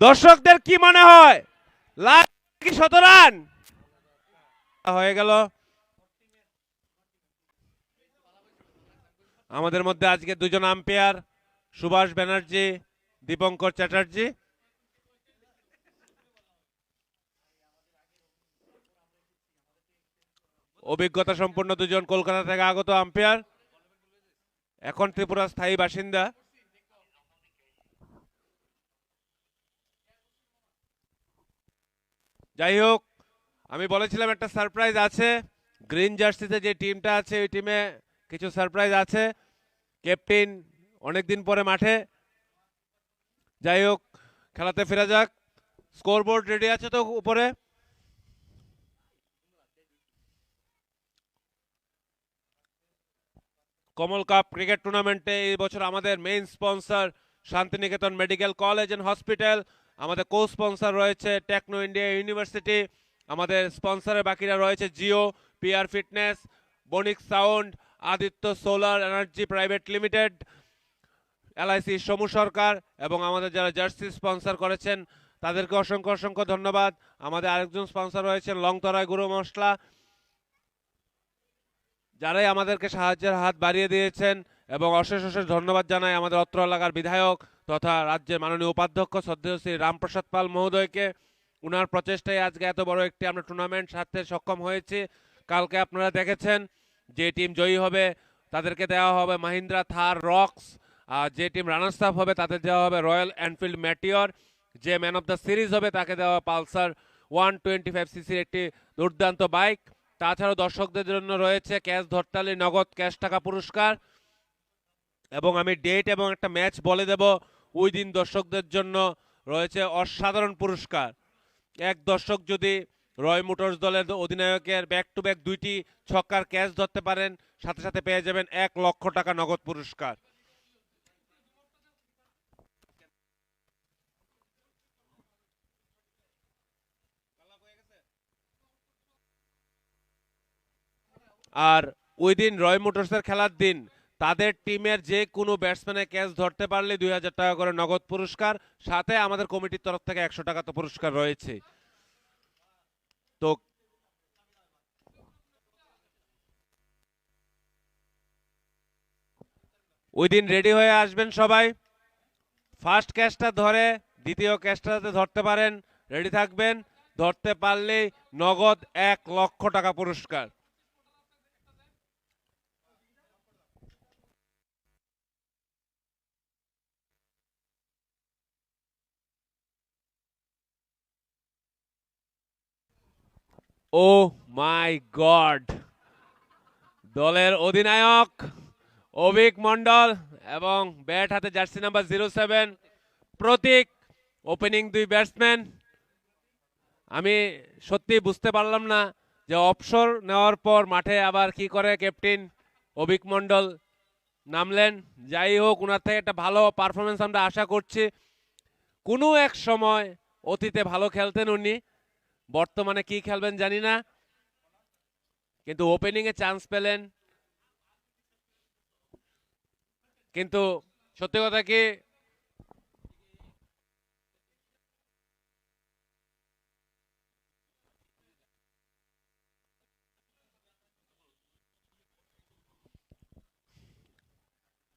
দর্শকদের কি মনে হয় লাস্ট কি ১৭ রান হয়ে গেল? আমাদের মধ্যে আজকে দুজন আম্পায়ার, সুভাষ ব্যানার্জি, দীপঙ্কর চ্যাটার্জি। অভিজ্ঞতা সম্পন্ন দুজন কলকাতা থেকে আগত আম্পায়ার, এখন ত্রিপুরা স্থায়ী বাসিন্দা। যাই হোক, আমি বলেছিলাম একটা সারপ্রাইজ আছে। গ্রিন জার্সিতে যে টিমটা আছে ওই টিমে কিছু সারপ্রাইজ আছে। ক্যাপ্টেন অনেকদিন পরে মাঠে। যাই হোক, খেলাতে ফেরা যাক। স্কোরবোর্ড রেডি আছে তো উপরে? কমল কাপ ক্রিকেট টুর্নামেন্টে এই বছর আমাদের main sponsor Santiniketan medical college and hospital. আমাদের কো স্পন্সর রয়েছে টেকনো ইন্ডিয়া ইউনিভার্সিটি। আমাদের স্পন্সরের বাকিরা রয়েছে Jio, PR fitness, Banik sound, Aditya solar energy private limited, LIC Somu Sarkar, এবং আমাদের যারা জার্সি স্পন্সর করেছেন তাদেরকে অসংখ্য অসংখ্য ধন্যবাদ। আমাদের আরেকজন স্পন্সর রয়েছেন লংতরায় গুঁড়ো মশলা, যারাই আমাদেরকে সাহায্যের হাত বাড়িয়ে দিয়েছেন। এবং অশেষ অশেষ ধন্যবাদ জানাই আমাদের অত্র এলাকার বিধায়ক তথা রাজ্যের মাননীয় উপাধ্যক্ষ শ্রদ্ধেয় শ্রী রামপ্রসাদ পাল মহোদয়কে। উনার প্রচেষ্টায় আজকে এত বড় একটি আমরা টুর্নামেন্ট সারতে সক্ষম হয়েছি। কালকে আপনারা দেখেছেন যে টিম জয়ী হবে তাদেরকে দেওয়া হবে মাহিন্দ্রা থার রক্স, আর যে টিম রানার্স আপ হবে তাদের দেওয়া হবে রয়্যাল এনফিল্ড ম্যাটিওর, যে ম্যান অফ দ্য সিরিজ হবে তাকে দেওয়া পালসার 125 সিসির একটি দুর্দান্ত বাইক। তাছাড়াও দর্শকদের জন্য রয়েছে ক্যাশ ধরতালি নগদ ক্যাশ টাকা পুরস্কার। এবং আমি ডেট এবং একটা ম্যাচ বলে দেব। ওই দিন দর্শকদের জন্য রয়েছে অসাধারণ পুরস্কার। এক দর্শক যদি রয় মোটরস দলের অধিনায়কের ব্যাক টু ব্যাক 2টি ছক্কার ক্যাচ ধরতে পারেন, সাথে সাথে পেয়ে যাবেন 1 লক্ষ টাকা নগদ পুরস্কার। আর ওই দিন রয় মোটরসের খেলার দিন তাদের টিমের যে কোনো ব্যাটসম্যানের ক্যাচ ধরতে পারলে 2,000 টাকা করে নগদ পুরস্কার, সাথে আমাদের কমিটির তরফ থেকে 100 টাকা তো পুরস্কার রয়েছে। তো ওই দিন রেডি হয়ে আসবেন সবাই। ফার্স্ট ক্যাচটা ধরে দ্বিতীয় ক্যাচটা যাতে ধরতে পারেন, রেডি থাকবেন। ধরতে পারলেই নগদ 1 লক্ষ টাকা পুরস্কার। ও মাই গড! দলের অধিনায়ক অভিক মন্ডল এবং ব্যাট হাতে জার্সি নাম্বার 07 প্রতীক, ওপেনিং দুই ব্যাটসম্যান। আমি সত্যি বুঝতে পারলাম না যে অবসর নেওয়ার পর মাঠে আবার কি করে ক্যাপ্টেন অভিক মন্ডল নামলেন। যাই হোক, ওনার থেকে একটা ভালো পারফরমেন্স আমরা আশা করছি। কোনো এক সময় অতীতে ভালো খেলতেন উনি, বর্তমানে কি খেলবেন জানি না, কিন্তু ওপেনিংয়ে চান্স পেলেন। কিন্তু সত্যি কথা কি,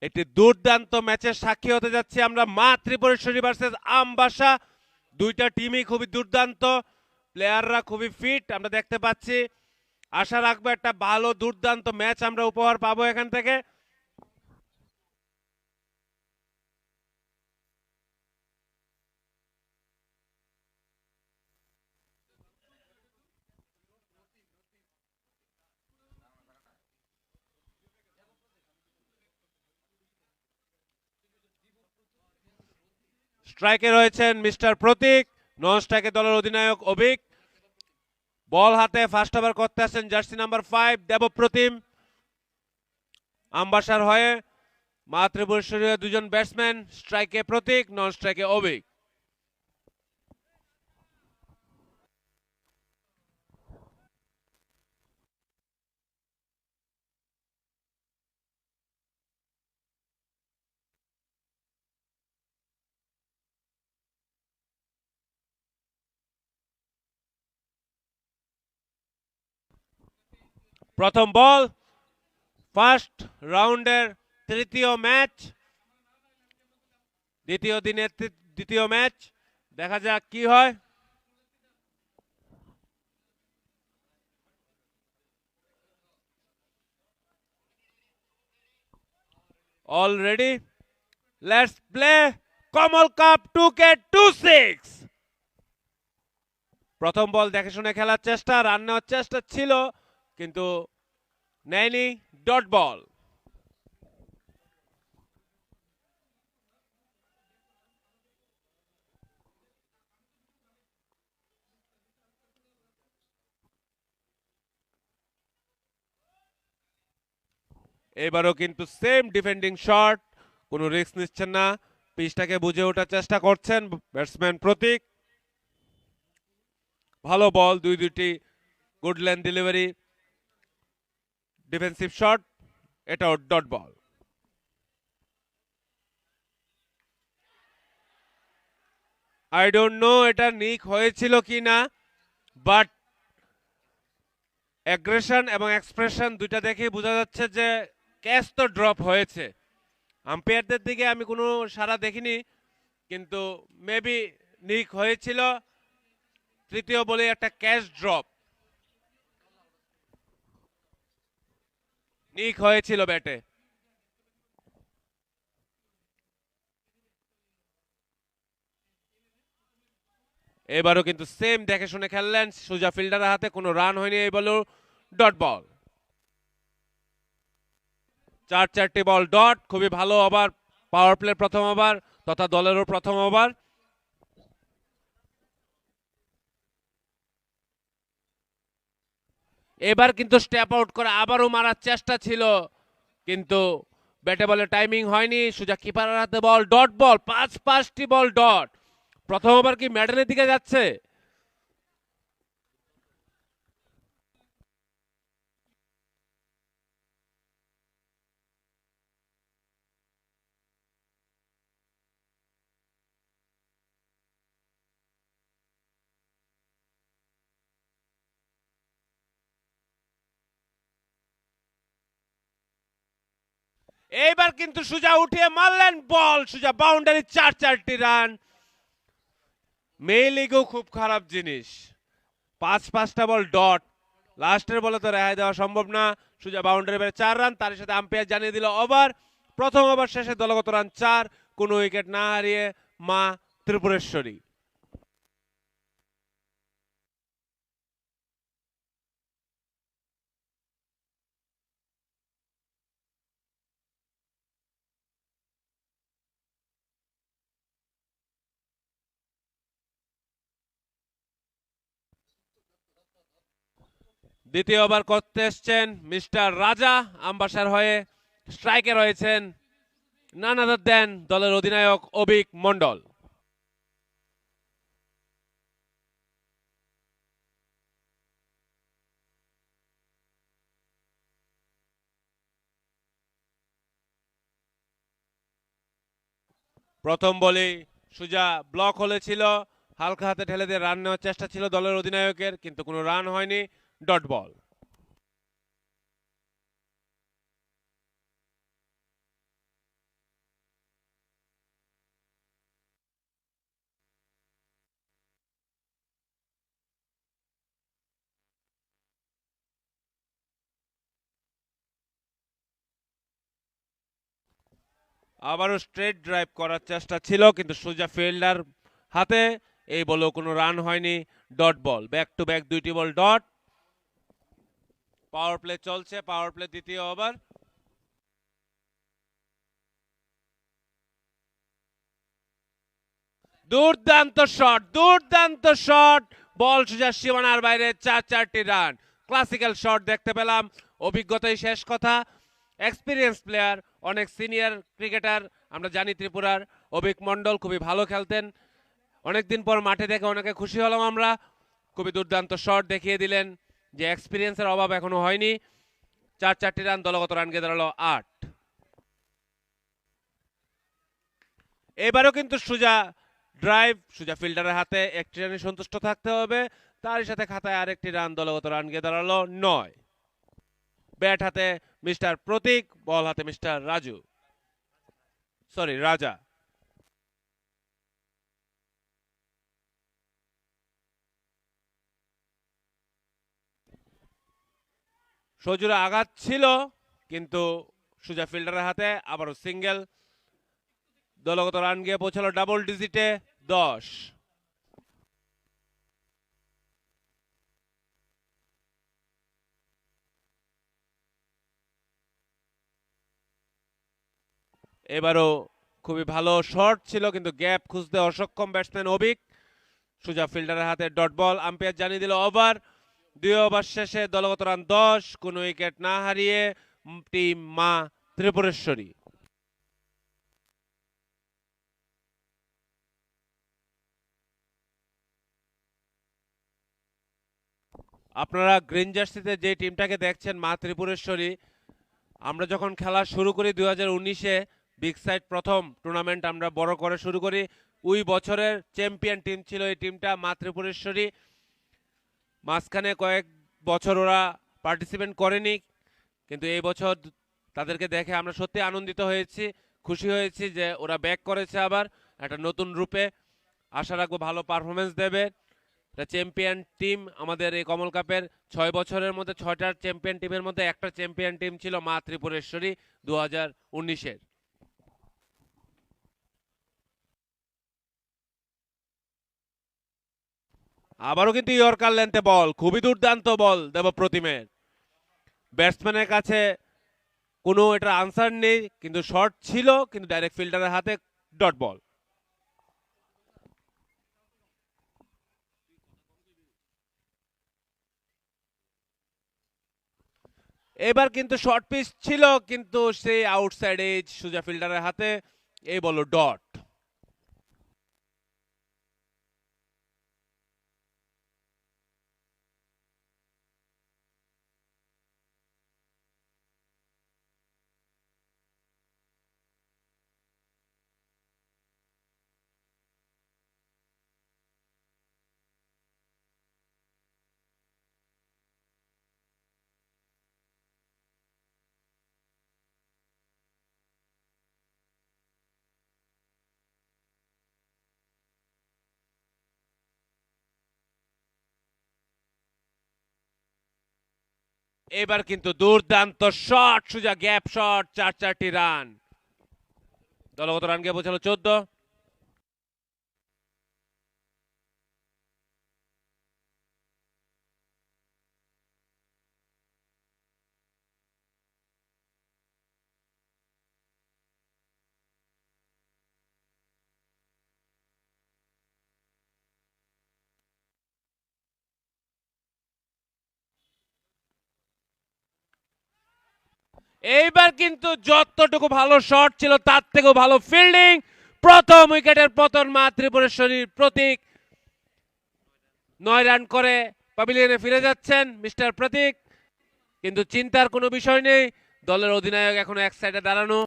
একটি দুর্দান্ত ম্যাচের সাক্ষী হতে যাচ্ছে আমরা। মা ত্রিপুরেশ্বরী ভার্সেস আমবাসা। দুইটা টিমই খুবই দুর্দান্ত, প্লেয়াররা খুবই ফিট আমরা দেখতে পাচ্ছি। আশা রাখবো একটা ভালো দুর্দান্ত ম্যাচ আমরা উপহার পাবো এখান থেকে। স্ট্রাইকে রয়েছেন মিস্টার প্রতীক, নন স্ট্রাইকে দলের অধিনায়ক অভিক। বল হাতে ফার্স্ট ওভার করতে আসেন জার্সি নাম্বার 5 দেবপ্রতিম। আমবাসার হয়ে মা ত্রিপুরেশ্বরীর দুজন ব্যাটসম্যান, স্ট্রাইকে প্রতীক, নন স্ট্রাইকে অভিক। প্রথম বল, ফার্স্ট রাউন্ডের তৃতীয় ম্যাচ, দ্বিতীয় দিনের দ্বিতীয় ম্যাচ। দেখা যাক কি হয়। All ready? Let's play Kamal Cup 2K26. প্রথম বল দেখে শুনে খেলার চেষ্টা, রান নেওয়ার চেষ্টা ছিল কিন্তু নেয়নি, ডট বল। এবারও কিন্তু সেম ডিফেন্ডিং শট, কোনো রিস্ক নিচ্ছেন না, পিচটাকে বুঝে ওঠার চেষ্টা করছেন ব্যাটসম্যান প্রতীক। ভালো বল, দুইটি good length delivery, defensive shot, এটাও dot ball. I don't know এটা নিক হয়েছিল কিনা, বাট অ্যাগ্রেশন এবং এক্সপ্রেশন দুইটা দেখেই বোঝা যাচ্ছে যে ক্যাচ তো ড্রপ হয়েছে। আম্পায়ারদের দিকে আমি কোনো সাড়া দেখিনি, কিন্তু মেবি নিক হয়েছিল। তৃতীয় বলে একটা ক্যাচ ড্রপ, নিক হয়েছিল ব্যাটে। এবারও কিন্তু সেম দেখে শুনে খেললেন সুজা ফিল্ডারের হাতে, কোনো রান হয়নি এই বলেও ডট বল। 4টি বল ডট, খুবই ভালো ওভার, পাওয়ার প্লে প্রথম ওভার তথা দলেরও প্রথম ওভার। এবার কিন্তু স্টেপ আউট করে আবারও মারার চেষ্টা ছিল, কিন্তু ব্যাটে বলে টাইমিং হয়নি। সুজা কিপারের হাতে বল, ডট বল, 5টি বল ডট। প্রথম ওভার কি মেডেলের দিকে যাচ্ছে? এইবার কিন্তু সুজা উঠিয়ে মারলেন বল, সুজা বাউন্ডারি, 4টি রান। মেয়ে লিগেও খুব খারাপ জিনিস, 5টা বল ডট, লাস্টের বলে তো রেহাই দেওয়া সম্ভব না। সুজা বাউন্ডারি বেড়ে 4 রান, তার সাথে আম্পায়ার জানিয়ে দিল ওভার। প্রথম ওভার শেষে দলগত রান 4, কোনো উইকেট না হারিয়ে মা ত্রিপুরেশ্বরী। দ্বিতীয় ওভার করতে এসছেন মিস্টার রাজা আমবাসার হয়ে, স্ট্রাইকে রয়েছেন নান আদার দেন দলের অধিনায়ক অভিক মন্ডল। প্রথম বলে সুজা ব্লক হলে ছিল, হালকা হাতে ঠেলে দিয়ে রান নেওয়ার চেষ্টা ছিল দলের অধিনায়কের, কিন্তু কোনো রান হয়নি, ডট বল। আবারও স্ট্রেট ড্রাইভ করার চেষ্টা ছিল, কিন্তু সুজা ফিল্ডার হাতে, এই বলেও কোনো রান হয়নি, dot ball. Back to back 2টি বল ডট। পাওয়ার প্লে চলছে, পাওয়ার প্লে দ্বিতীয় ওভার। দুর্দান্ত শট, দুর্দান্ত শট, বল সুজা সীমানার বাইরে, 4টি রান। ক্লাসিক্যাল শট দেখতে পেলাম, অভিজ্ঞতাই শেষ কথা। এক্সপিরিয়েন্স প্লেয়ার, অনেক সিনিয়র ক্রিকেটার আমরা জানি ত্রিপুরার, অভিক মন্ডল খুবই ভালো খেলতেন। অনেকদিন পর মাঠে দেখে অনেকে খুশি হলাম আমরা। খুবই দুর্দান্ত শট দেখিয়ে দিলেন যে এক্সপিরিয়েন্সের অভাব এখনো হয়নি। 4টি রান, দলগত রান গিয়ে দাঁড়ালো 8। এবারও কিন্তু সুজা ড্রাইভ, সুজা ফিল্ডারের হাতে, 1টি রানে সন্তুষ্ট থাকতে হবে, তার সাথে খাতায় আরেকটি রান, দলগত রান গিয়ে দাঁড়ালো 9। ব্যাট হাতে মিস্টার প্রতীক, বল হাতে মিস্টার রাজা। সজুরে আঘাত ছিল, কিন্তু সুজা ফিল্ডারের হাতে আবারও সিঙ্গেল। দলগত রান গিয়ে পৌঁছালো ডাবল ডিজিটে 10। এবারও খুবই ভালো শট ছিল, কিন্তু গ্যাপ খুঁজতে অসক্ষম ব্যাটসম্যান অভিক। সুজা ফিল্ডারের হাতে ডট বল, আম্পায়ার জানিয়ে দিল ওভার। 2 ওভার শেষে দলগত রান 10, কোনো উইকেট না হারিয়ে টিম মা ত্রিপুরেশ্বরী। আপনারা গ্রিন জার্সিতে যে টিমটাকে দেখছেন মা ত্রিপুরেশ্বরী, আমরা যখন খেলা শুরু করি 2019-এ, বিগ সাইড প্রথম টুর্নামেন্ট আমরা বড় করে শুরু করি, ওই বছরের চ্যাম্পিয়ন টিম ছিল এই টিমটা মা ত্রিপুরেশ্বরী। মাঝখানে কয়েক বছর ওরা পার্টিসিপেট করেনি, কিন্তু এই বছর তাদেরকে দেখে আমরা সত্যি আনন্দিত হয়েছি, খুশি হয়েছি যে ওরা ব্যাক করেছে আবার একটা নতুন রূপে। আশা রাখবো ভালো পারফরমেন্স দেবে। চ্যাম্পিয়ন টিম আমাদের এই কমল কাপের 6 বছরের মধ্যে 6টা চ্যাম্পিয়ন টিমের মধ্যে একটা চ্যাম্পিয়ন টিম ছিল মা ত্রিপুরেশ্বরী 2019-এর। আবারও কিন্তু ইয়র্কার লেন্থে বল, খুবই দুর্দান্ত বল দেবপ্রতিমের। ব্যাটসম্যানের কাছে কোনো এটার আনসার নেই, কিন্তু শর্ট ছিল, কিন্তু ডাইরেক্ট ফিল্ডারের হাতে ডট বল। এবার কিন্তু শর্ট পিচ ছিল, কিন্তু সেই আউটসাইড এজ সুজা ফিল্ডারের হাতে, এই বল ডট। এবার কিন্তু দুর্দান্ত শট, সুজা গ্যাপ শট, 4টি রান। দলগত রান গিয়ে পৌঁছালো 14। এইবার কিন্তু যতটুকু ভালো শট ছিল তার থেকেও ভালো ফিল্ডিং। প্রথম উইকেটের পতন মা ত্রিপুরেশ্বরীর প্রতীক। 9 রান করে প্যাভিলিয়নে ফিরে যাচ্ছেন মিস্টার প্রতীক, কিন্তু চিন্তার কোনো বিষয় নেই, দলের অধিনায়ক এখনো এক সাইডে দাঁড়ানো।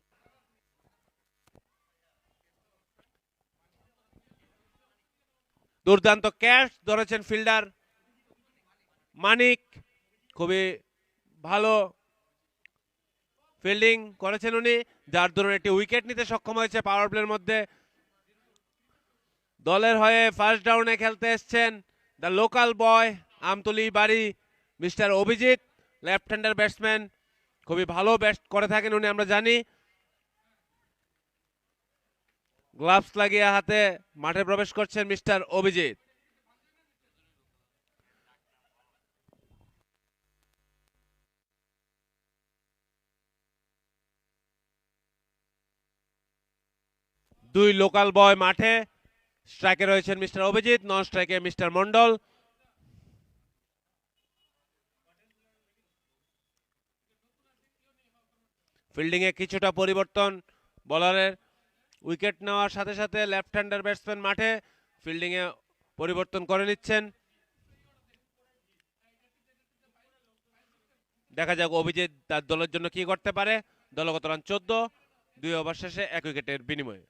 দুর্দান্ত ক্যাচ ধরেছেন ফিল্ডার মানিক, খুবই ভালো ফিল্ডিং করেছেন উনি, যার দরুন একটি উইকেট নিতে সক্ষম হয়েছে পাওয়ার প্লের মধ্যে। দলের হয়ে ফার্স্ট ডাউনে খেলতে এসছেন দ্য লোকাল বয়, আমতলি বাড়ি mister Abhijit, left hander batsman, খুবই ভালো ব্যাট করে থাকেন উনি, আমরা জানি। গ্লাভস লাগিয়ে হাতে মাঠে প্রবেশ করছেন মিস্টার অভিজিৎ। দুই লোকাল বয় মাঠে, স্ট্রাইকে রয়েছেন মিস্টার অভিজিৎ, নন স্ট্রাইকে মিস্টার মন্ডল। ফিল্ডিং এ কিছুটা পরিবর্তন বোলারের, উইকেট নেওয়ার সাথে সাথে লেফট হ্যান্ডার ব্যাটসম্যান মাঠে ফিল্ডিং এ পরিবর্তন করে নিচ্ছেন। দেখা যাক অভিজিৎ তার দলের জন্য কি করতে পারে। দলগত রান 14, 2 ওভার শেষে 1 উইকেটের বিনিময়ে।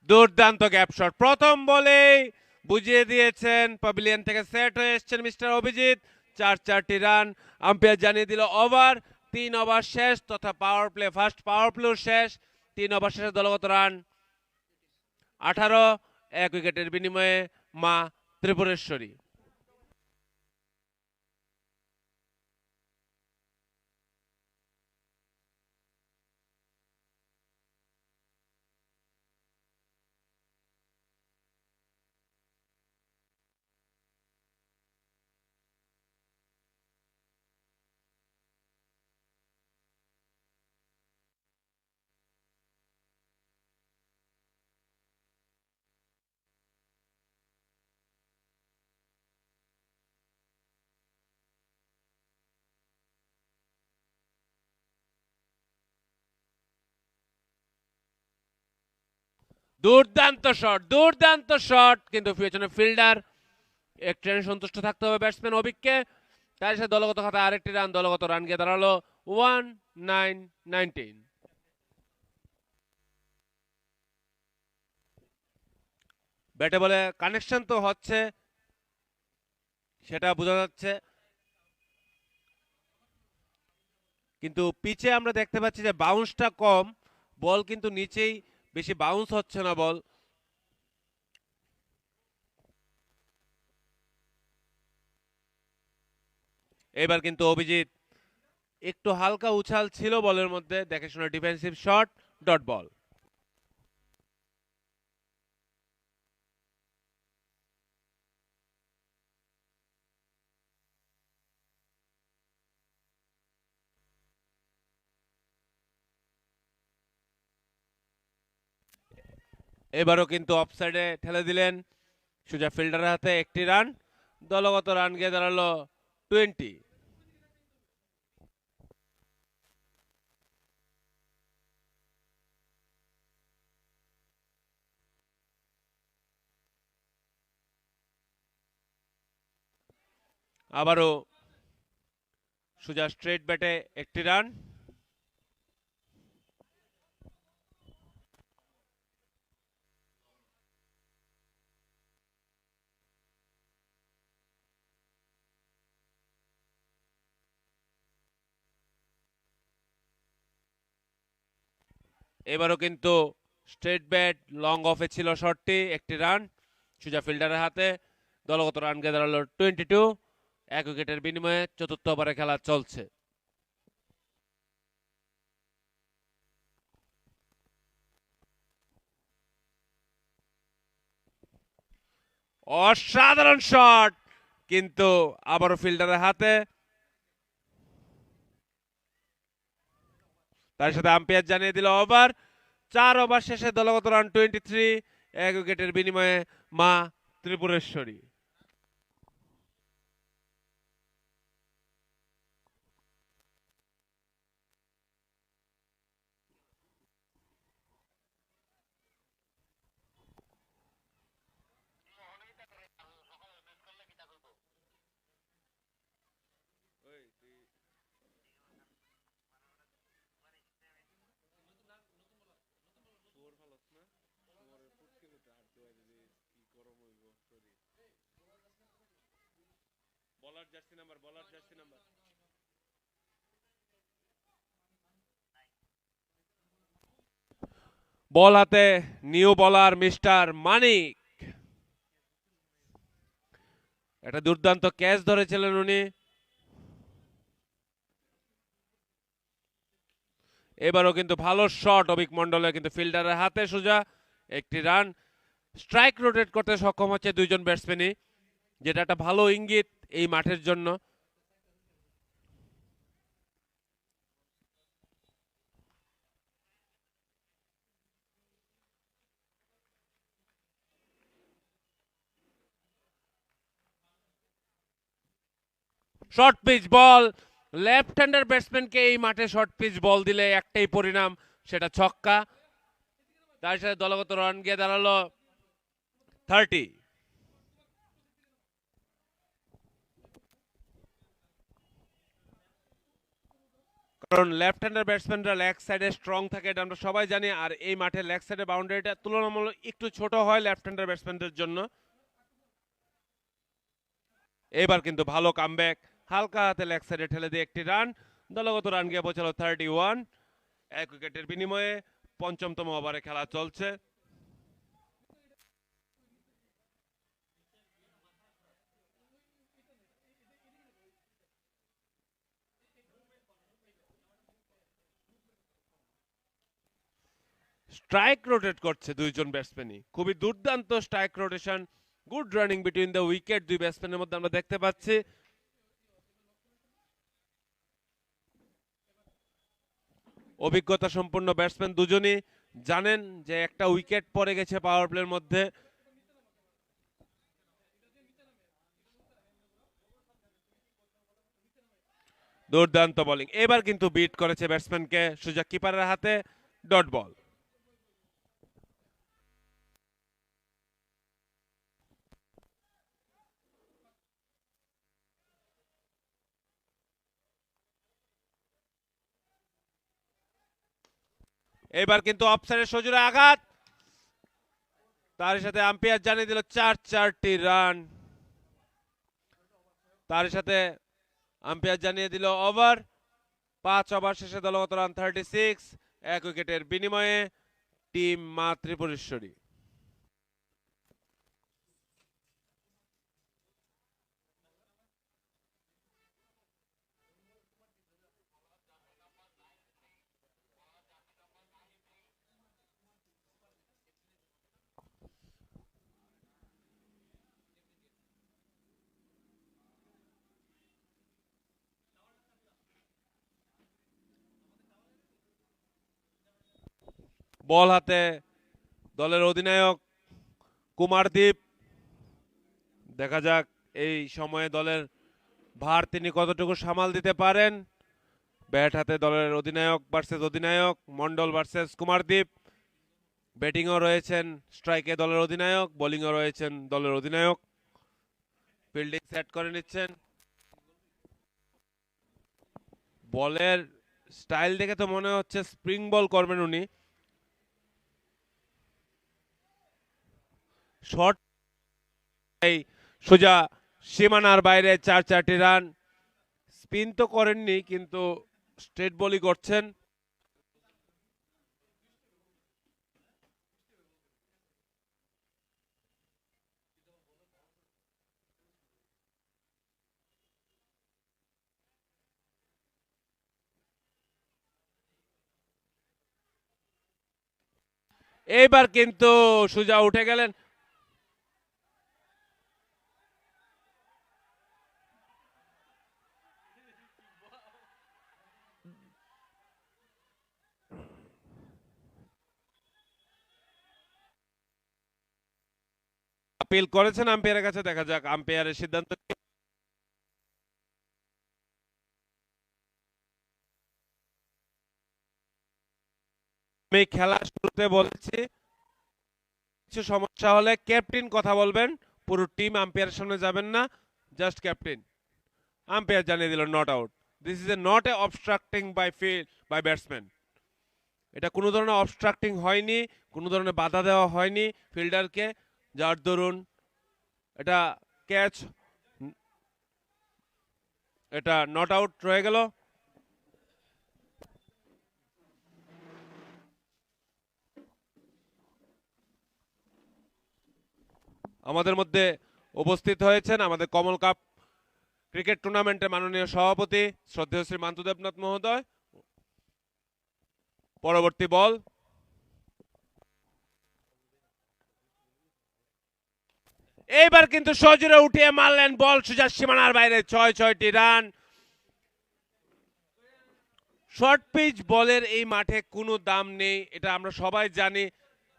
দুর্দান্ত গ্যাপ শট, প্রথম বলেই বুঝিয়ে দিয়েছেন, প্যাভিলিয়ন থেকে সেট হয়ে এসেছেন মিস্টার অভিজিৎ। চারটি রান। আম্পায়ার জানিয়ে দিল ওভার, 3 ওভার শেষ তথা power play, first power play শেষ। 3 ওভার শেষে দলগত রান 18, 1 উইকেটের বিনিময়ে মা ত্রিপুরেশ্বরী। দুর্দান্ত শট কিন্তু পিছনে ফিল্ডার, একটি রানে সন্তুষ্ট থাকতে হবে ব্যাটসম্যান অভিককে। তার সাথে দলগত খাতায় আরেকটি রান, দলগত রান গিয়ে দাঁড়ালো 1919। ব্যাটে বলে কানেকশন তো হচ্ছে, সেটা বোঝা যাচ্ছে, কিন্তু পিচে আমরা দেখতে পাচ্ছি যে বাউন্সটা কম, বল কিন্তু নিচেই, বেশি বাউন্স হচ্ছে না বল। এবার কিন্তু অভিজিৎ একটু হালকা উছাল ছিল বলের মধ্যে, দেখে শুনে ডিফেন্সিভ শট, ডট বল। এবারও কিন্তু অফসাইডে ঠেলে দিলেন সুজা ফিল্ডারের হাতে, একটি রান, দলগত রান গিয়ে দাঁড়ালো 20। আবারও সুজা স্ট্রেট ব্যাটে একটি রান। এবারও কিন্তু স্ট্রেট ব্যাট, লং অফে ছিল শটটি, একটি রান সুজা ফিল্ডারের হাতে, দলগত রান গিয়ে দাঁড়ালো 22। 1 উইকেটের বিনিময়ে চতুর্থ ওভারে খেলা চলছে। অসাধারণ শট কিন্তু আবারও ফিল্ডারের হাতে। তার সাথে আম্পায়ার জানিয়ে দিল ওভার, 4 ওভার শেষে দলগত রান 23, 1 উইকেটের বিনিময়ে মা ত্রিপুরেশ্বরী। বল হাতে নিউ বলার মিস্টার মানিক, একটা দুর্দান্ত ক্যাচ ধরেছিলেন উনি। এবারও কিন্তু ভালো শট অভিক মন্ডলের, কিন্তু ফিল্ডারের হাতে সোজা, একটি রান। স্ট্রাইক রোটেট করতে সক্ষম হচ্ছে দুইজন ব্যাটসম্যানই, যেটা একটা ভালো ইঙ্গিত এই মাঠের জন্য। Short pitch ball, left hander ব্যাটসম্যানকে এই মাঠে শর্ট পিচ বল দিলে একটাই পরিণাম, সেটা ছক্কা। তার সাথে দলগত রান গিয়ে দাঁড়ালো 30। কারণ লেফট হ্যান্ডার ব্যাটসম্যানরা লেগ সাইডে স্ট্রং থাকে, এটা আমরা সবাই জানি, আর এই মাঠে লেগ সাইডে বাউন্ডারিটা তুলনামূলক একটু ছোট হয় লেফট হ্যান্ডার ব্যাটসম্যানদের জন্য। এবার কিন্তু ভালো কামব্যাক, হালকা হাতে লেগ সাইডে ঠেলে দিয়ে একটি রান। দলগত রান গিয়ে পৌঁছালো 31। এক উইকেটের বিনিময়ে পঞ্চমতম ওভারে খেলা চলছে। স্ট্রাইক রোটেট করছে দুইজন ব্যাটসম্যানই, খুবই দুর্দান্ত strike rotation, good running between the wicket দুই ব্যাটসম্যানের মধ্যে আমরা দেখতে পাচ্ছি। অভিজ্ঞতা সম্পন্ন ব্যাটসম্যান দুজনই জানেন যে একটা উইকেট পড়ে গেছে পাওয়ার প্লের মধ্যে। দুর্দান্ত বোলিং, এবার কিন্তু বিট করেছে ব্যাটসম্যানকে, সুযোগ কিপারের হাতে, ডট বল। এবার কিন্তু অফসাইডে সজোরে আঘাত, তার সাথে আম্পায়ার জানিয়ে দিল 4টি রান। তার সাথে আম্পায়ার জানিয়ে দিল ওভার। 5 ওভার শেষে দলগত রান 36, এক উইকেটের বিনিময়ে টিম মা ত্রিপুরেশ্বরী। বল হাতে দলের অধিনায়ক কুমারদীপ, দেখা যাক এই সময়ে দলের ভার তিনি কতটুকু সামাল দিতে পারেন। ব্যাট হাতে দলের অধিনায়ক ভার্সেস অধিনায়ক, মন্ডল ভার্সেস কুমারদীপ। ব্যাটিংও রয়েছেন স্ট্রাইকে দলের অধিনায়ক, বোলিংও রয়েছেন দলের অধিনায়ক। ফিল্ডিং সেট করে নিচ্ছেন। বলের স্টাইল দেখে তো মনে হচ্ছে স্প্রিং বল করবেন উনি। শর্ট সোজা সীমানার বাইরে 4টি রান। স্পিন তো করেননি, কিন্তু স্ট্রেট বলই করছেন। এইবার কিন্তু সোজা উঠে গেলেন। আপিল করেছেন আম্পায়ারের কাছে, দেখা যাক আম্পায়ারের সিদ্ধান্ত। আমি খেলা শুরুতে বলেছি কিছু সমস্যা হলে ক্যাপ্টেন কথা বলবেন, পুরো টিম আম্পায়ারের সামনে যাবেন না, জাস্ট ক্যাপ্টেন। আম্পায়ার জানিয়ে দিল not out. This is a not a obstructing by batsman. এটা কোনো ধরনের অবস্ট্রাক্টিং হয়নি, কোনো ধরনের বাধা দেওয়া হয়নি ফিল্ডারকে, যার দরুন এটা ক্যাচ, এটা নট আউট রয়ে গেল। আমাদের মধ্যে উপস্থিত হয়েছেন আমাদের কমল কাপ ক্রিকেট টুর্নামেন্টের মাননীয় সভাপতি শ্রদ্ধেয় শ্রী মান্তু দেবনাথ মহোদয়। পরবর্তী বল, এইবার কিন্তু সজোরে উঠিয়ে মারলেন বল সোজা সীমানার বাইরে, 6টি রান। শর্ট পিচ বলের এই মাঠে কোনো দাম নেই, এটা আমরা সবাই জানি।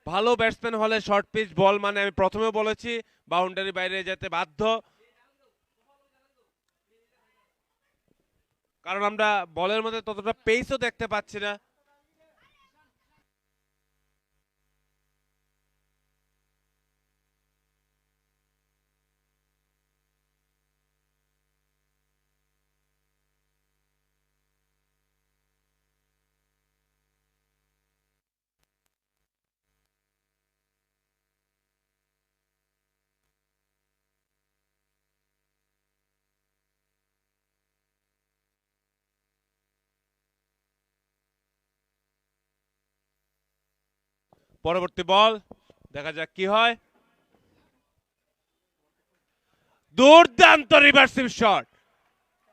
ভালো ব্যাটসম্যান হলে শর্ট পিচ বল মানে, আমি প্রথমে বলেছি, বাউন্ডারি বাইরে যেতে বাধ্য, কারণ আমরা বলের মধ্যে ততটা পেসও দেখতে পাচ্ছি না। পরবর্তী বল, দেখা যাক কি হয়। দুর্দান্ত রিভার্সিভ শট,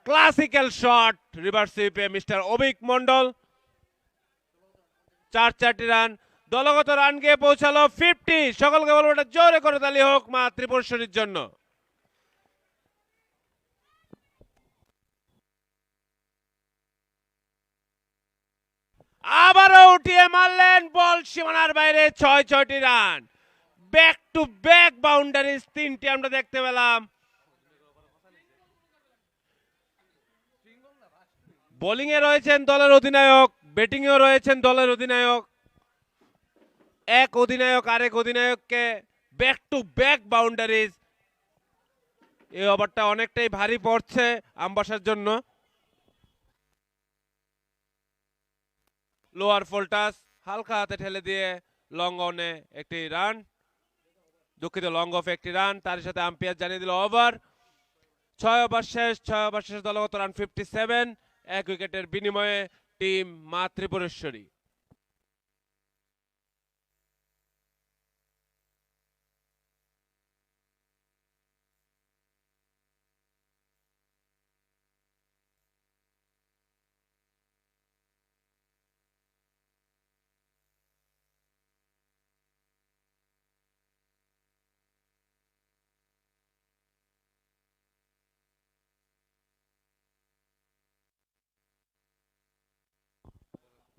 ক্লাসিক্যাল শট রিভার্সিভে মিস্টার অভিক মন্ডল। 4 রান, দলগত রান গিয়ে পৌঁছালো 50। সকলকে বলবো এটা জোরে করে তালি হোক মা ত্রিপুরেশ্বরীর জন্য। আবারও উঠিয়ে মারলেন বল সীমানার বাইরে, 6টি run. Back to back boundaries 3টি আমরা দেখতে পেলাম। বোলিং এ রয়েছেন দলের অধিনায়ক, ব্যাটিং এও রয়েছেন দলের অধিনায়ক। এক অধিনায়ক আরেক অধিনায়ককে ব্যাক টু ব্যাক বাউন্ডারিজ। এই ওভারটা অনেকটাই ভারী পড়ছে আম্বাসার জন্য। লোয়ার ফোল্টাস হালকা হাতে ঠেলে দিয়ে লং অনে একটি রান, দুঃখিত লং অফ একটি রান। তার সাথে আম্পায়ার জানিয়ে দিল ওভার। 6 ওভার শেষ, 6 ওভার শেষ, দলগত রান 57। 1 উইকেটের বিনিময়ে টিম মা ত্রিপুরেশ্বরী।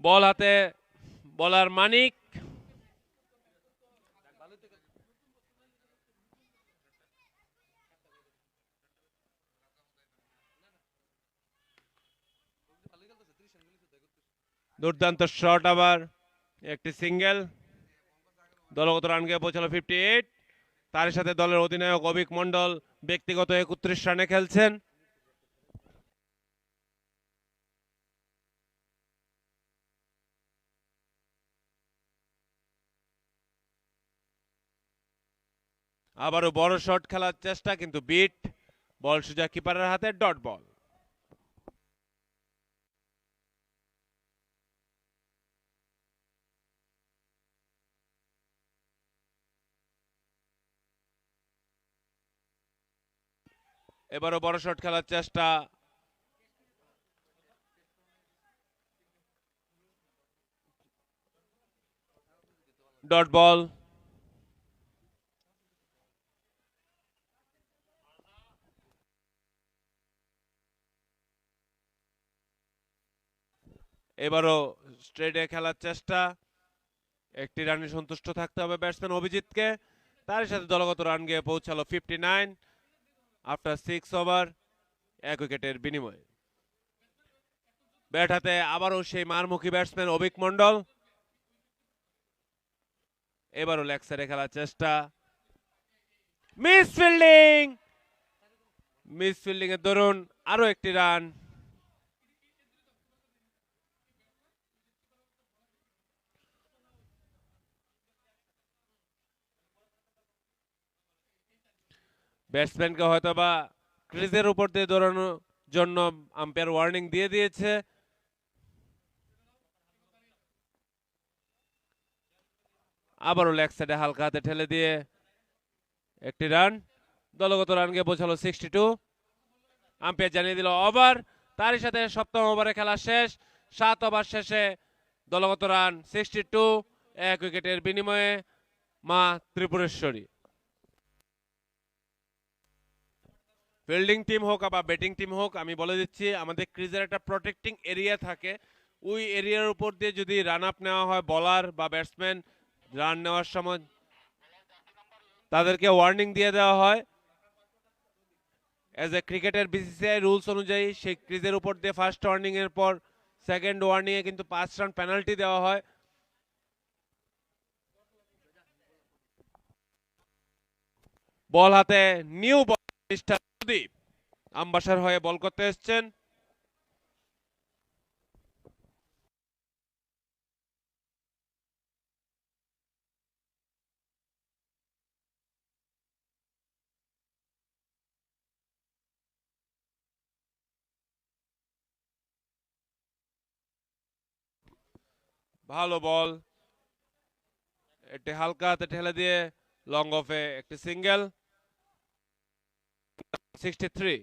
বল হাতে বলার মানিক, দুর্দান্ত শট, আবার একটি সিঙ্গেল। দলগত রান গিয়ে পৌঁছালো 58। তার সাথে দলের অধিনায়ক অভিক মন্ডল ব্যক্তিগত 31 রানে খেলছেন। আবারও বড় শট খেলার চেষ্টা, কিন্তু বিট। বল সোজা কিপারের হাতে, ডট বল। এবারও বড় শট খেলার চেষ্টা, ডট বল। এবারও স্ট্রেটে খেলার চেষ্টা, একটি রানে সন্তুষ্ট থাকতে হবে ব্যাটসম্যান অভিজিৎকে। তার সাথে দলগত রান গিয়ে পৌঁছালো 59 আফটার 6 ওভার, 1 উইকেটের বিনিময়ে। ব্যাট হাতে আবারও সেই মারমুখী ব্যাটসম্যান অভিক মন্ডল। এবারও লেগ সাইডে খেলার চেষ্টা, মিস ফিল্ডিং। মিস ফিল্ডিং এর দরুন আরো একটি রান। ব্যাটসম্যানকে হয়তোবা ক্রিজের উপর দিয়ে দৌড়ানোর জন্য আম্পায়ার ওয়ার্নিং দিয়ে দিয়েছে। আবারও লেগ সাইডে হালকা হাতে ঠেলে দিয়ে একটি রান। দলগত রান গিয়ে পৌঁছালো 62। আম্পায়ার জানিয়ে দিল ওভার। তারই সাথে সপ্তম ওভারে খেলা শেষ। 7 ওভার শেষে দলগত রান 62, 1 উইকেটের বিনিময়ে মা ত্রিপুরেশ্বরী। ফিল্ডিং টিম হোক বা ব্যাটিং টিম হোক, আমি বলে দিচ্ছি আমাদের ক্রিজের একটা প্রোটেক্টিং এরিয়া থাকে। ওই এরিয়ার উপর দিয়ে যদি রান আপ নেওয়া হয়, বলার বা ব্যাটসম্যান রান নেওয়ার সময় তাদেরকে ওয়ার্নিং দিয়ে দেওয়া হয়। এজ এ ক্রিকেটের বিসিসিআই রুলস অনুযায়ী সেই ক্রিজের উপর দিয়ে ফার্স্ট ওয়ার্নিং এর পর সেকেন্ড ওয়ার্নিং এ কিন্তু 5 রান পেনাল্টি দেওয়া হয়। বল হাতে নিউ বল মিস্টার সুদীপ আম্বাসার হয়ে বল করতে এসেছেন। ভালো বল, একটি হালকা হাতে ঠেলে দিয়ে লং অফে একটি সিঙ্গেল 63।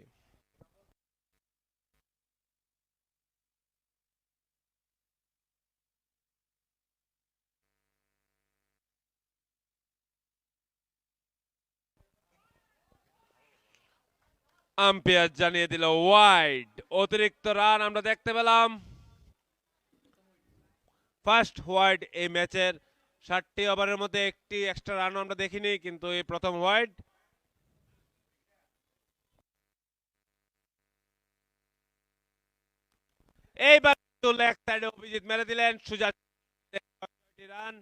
আম্পায়ার জানিয়ে দিল ওয়াইড। অতিরিক্ত রান আমরা দেখতে পেলাম। ফার্স্ট ওয়াইড এই ম্যাচের। 60টি ওভারের মধ্যে একটি এক্সট্রা রান আমরা দেখিনি, কিন্তু এই প্রথম ওয়াইড। এইবার লেগ সাইডে অভিজিৎ মেরে দিলেন সুজা রান।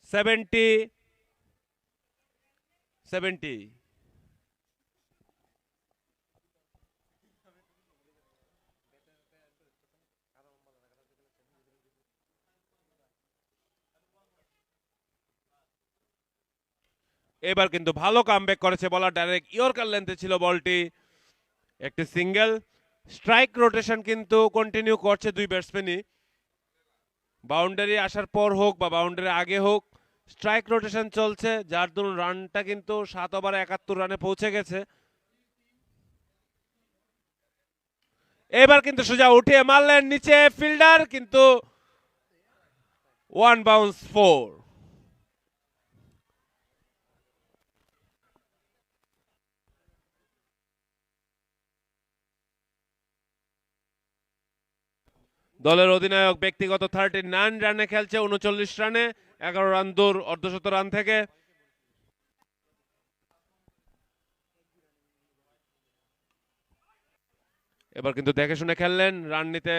70। এবার কিন্তু ভালো কামব্যাক করেছে বলার, ডাইরেক্ট ইয়র্কার লেন্থে ছিল বলটি, একটি সিঙ্গেল। স্ট্রাইক রোটেশন কিন্তু কন্টিনিউ করছে দুই ব্যাটসম্যানই। বাউন্ডারি আসার পর হোক বা বাউন্ডারি আগে হোক, স্ট্রাইক রোটেশন চলছে, যার দরুন রানটা কিন্তু 7 ওভারে 71 রানে পৌঁছে গেছে। এবার কিন্তু সোজা উঠিয়ে মারলেন নিচে ফিল্ডার, কিন্তু ওয়ান বাউন্স 4। দলের অধিনায়ক ব্যক্তিগত 39 রানে খেলছে, 39 রানে 11 রান দূর অর্ধশত রান থেকে। এবার কিন্তু দেখে শুনে খেললেন, রান নিতে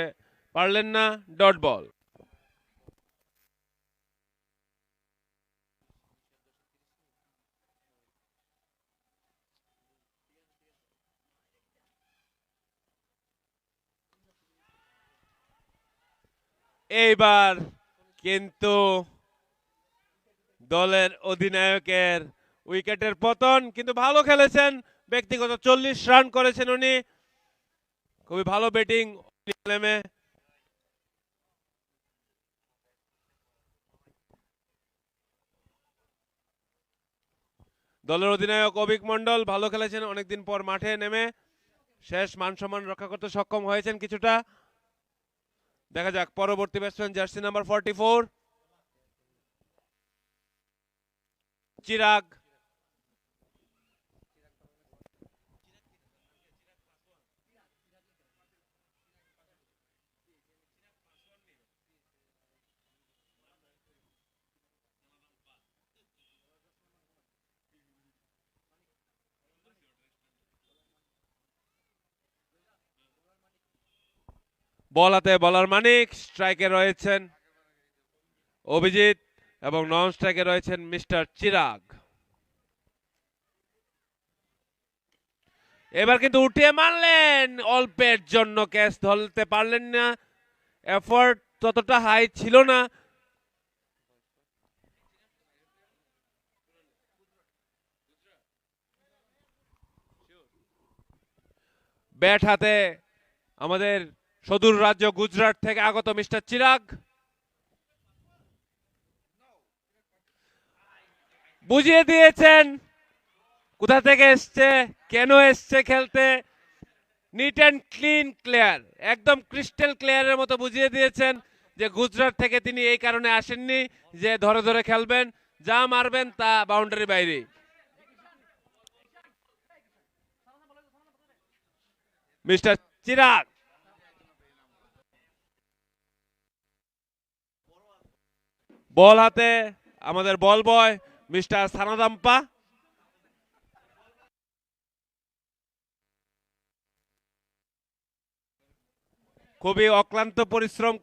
পারলেন না, ডট বল। এইবার কিন্তু দলের অধিনায়কের উইকেটের পতন, কিন্তু ভালো খেলেছেন, ব্যক্তিগত 40 রান করেছেন উনি, খুবই ভালো ব্যাটিং নেমে। দলের অধিনায়ক অভিক মন্ডল ভালো খেলেছেন, অনেকদিন পর মাঠে নেমে শেষ মান সম্মান রক্ষা করতে সক্ষম হয়েছেন কিছুটা। দেখা যাক পরবর্তী ব্যাটসম্যান জার্সি নাম্বার 44 চিরাগ। বল হাতে বলার মানিক, স্ট্রাইকে রয়েছেন অভিজিৎ এবং নন স্ট্রাইকে রয়েছেন মিস্টার চিরাগ। এবার কিন্তু উঠিয়ে মারলেন, অল্পের জন্য ক্যাচ ধরতে পারলেন না, এফোর্ট ততটা হাই ছিল না। ব্যাট হাতে আমাদের সুদূর রাজ্য গুজরাট থেকে আগত মিস্টার চিরাগ বুঝিয়ে দিয়েছেন কোথা থেকে এসছে, কেন এসছে খেলতে। নিট অ্যান্ড ক্লিন ক্লিয়ার, একদম ক্রিস্টাল ক্লিয়ারের মতো বুঝিয়ে দিয়েছেন যে গুজরাট থেকে তিনি এই কারণে আসেননি যে ধরে ধরে খেলবেন, যা মারবেন তা বাউন্ডারি বাইরে। মিস্টার চিরাগ বল হাতে আমাদের বল বয় মিস্টার সানাদাম্পা। খুবই অক্লান্ত পরিশ্রম।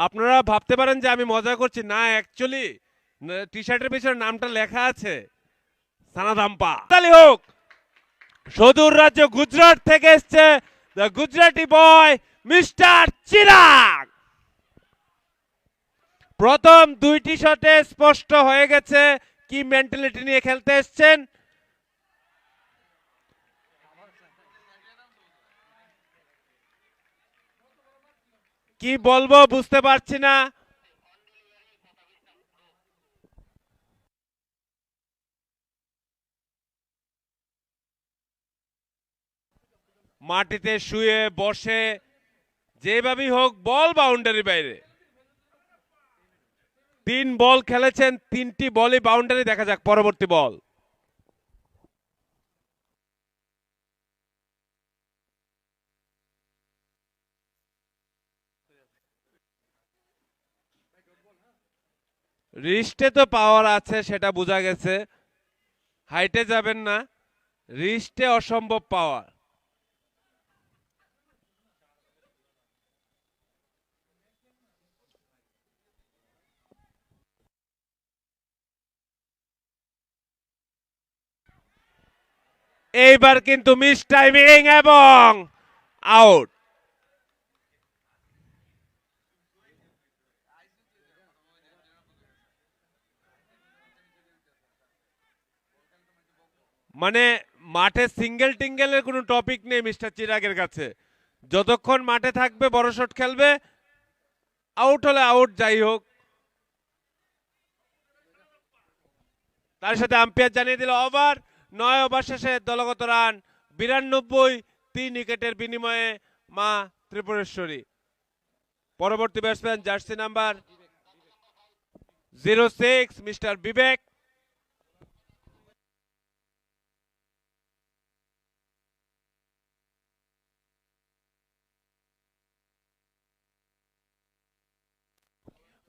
আপনারা ভাবতে পারেন যে আমি মজা করছি, না অ্যাকচুয়ালি টি শার্টের পিছনে নামটা লেখা আছে সানাদাম্পা। তালি হোক, সুদূর রাজ্য গুজরাট থেকে এসছে the Gujarati boy mister Chirag. প্রথম দুইটি শটে স্পষ্ট হয়ে গেছে কি মেন্টালিটি নিয়ে খেলতে এসছেন। কি বলবো বুঝতে পারছি না। মাটিতে শুয়ে বসে যেভাবেই হোক বল বাউন্ডারি বাইরে। 3 বল খেলেছেন, 3টি বলই বাউন্ডারি। দেখা যাক পরবর্তী বল। রিস্টে তো পাওয়ার আছে, সেটা বোঝা গেছে। হাইটে যাবেন না, রিস্টে অসম্ভব পাওয়ার। এইবার কিন্তু মিস টাইমিং এবং আউট। মানে মাঠে সিঙ্গেল টিঙ্গেলের কোনো টপিক নেই মিস্টার চিরাগের কাছে। যতক্ষণ মাঠে থাকবে বড় শট খেলবে, আউট হলে আউট, যাই হোক। তার সাথে আম্পায়ার জানিয়ে দিল ওভার। 9 ওভার শেষে দলগত রান 92, 3 উইকেটের বিনিময়ে মা ত্রিপুরেশ্বরী। পরবর্তী ব্যাটসম্যান জার্সি নাম্বার 06 মিস্টার বিবেক।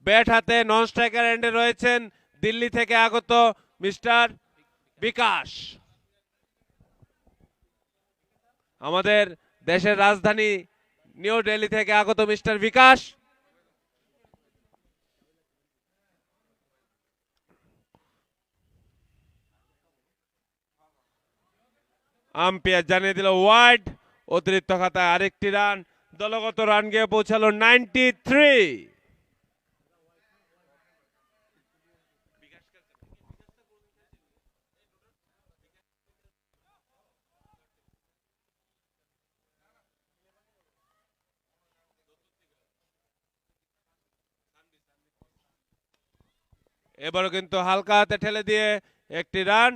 ব্যাট হাতে নন স্ট্রাইকার এন্ডে রয়েছেন দিল্লি থেকে আগত মিস্টার বিকাশ। আমাদের দেশের রাজধানী নিউ দিল্লি থেকে আগত মিস্টার বিকাশ। আম্পায়ার জানিয়ে দিল ওয়াইড। অতিরিক্ত খাতায় আরেকটি রান। দলগত রান গিয়ে পৌঁছালো 93। এবারও কিন্তু হালকা হাতে ঠেলে দিয়ে একটি রান।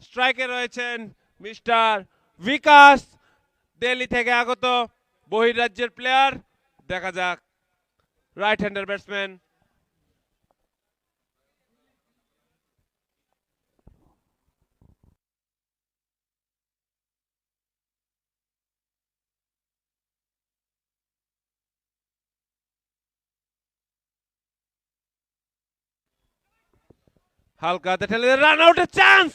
স্ট্রাইকে রয়েছেন মিস্টার বিকাশ, দিল্লি থেকে আগত বহির্রাজ্যের প্লেয়ার। দেখা যাক রাইট হ্যান্ডার ব্যাটসম্যান। হালকা হাতে ঠেলে রান আউটের চান্স।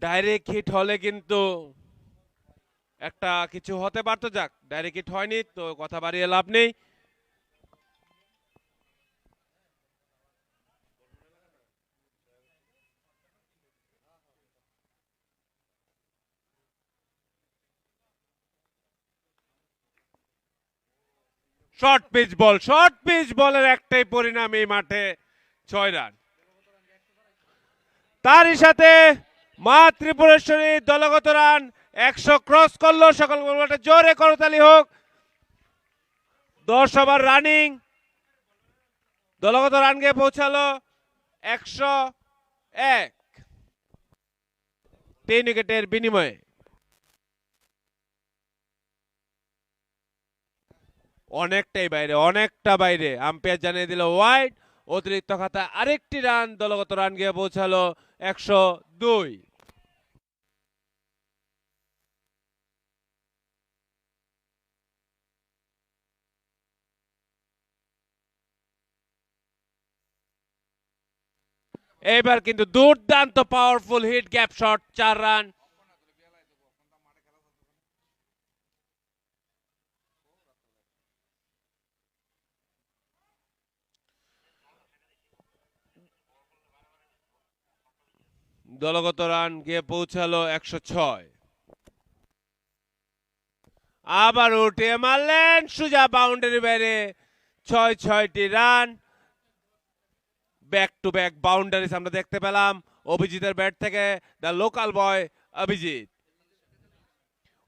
ডাইরেক্ট হিট হলে কিন্তু একটা কিছু হতে পারতো। যাক, ডাইরেক্ট হিট হয়নি তো কথা বাড়িয়ে লাভ নেই। Short pitch ball, short pitch বলের একটাই পরিণাম এই মাঠে 6 রান। তারই সাথে মা ত্রিপুরেশ্বরী দলগত রান 100 ক্রস করলো। সকল বলতে জোরে করতালি হোক। 10 ওভার রানিং, দলগত রান গিয়ে পৌঁছালো 101, 3 উইকেটের বিনিময়ে। অনেকটাই বাইরে, অনেকটা বাইরে। আম্পায়ার জানিয়ে দিল ওয়াইড। অতিরিক্ত খাতায় আরেকটি রান। দলগত রান গিয়ে পৌঁছালো 102। এবার কিন্তু দুর্দান্ত powerful hit gap shot, 4 run. দলগত রান গিয়ে পৌঁছালো 106। আবার উঠে মারলেন সুজা বাউন্ডারি বাইরে। 6টি run. Back to back boundaries আমরা দেখতে পেলাম অভিজিতের ব্যাট থেকে, দ্য লোকাল বয় অভিজিৎ।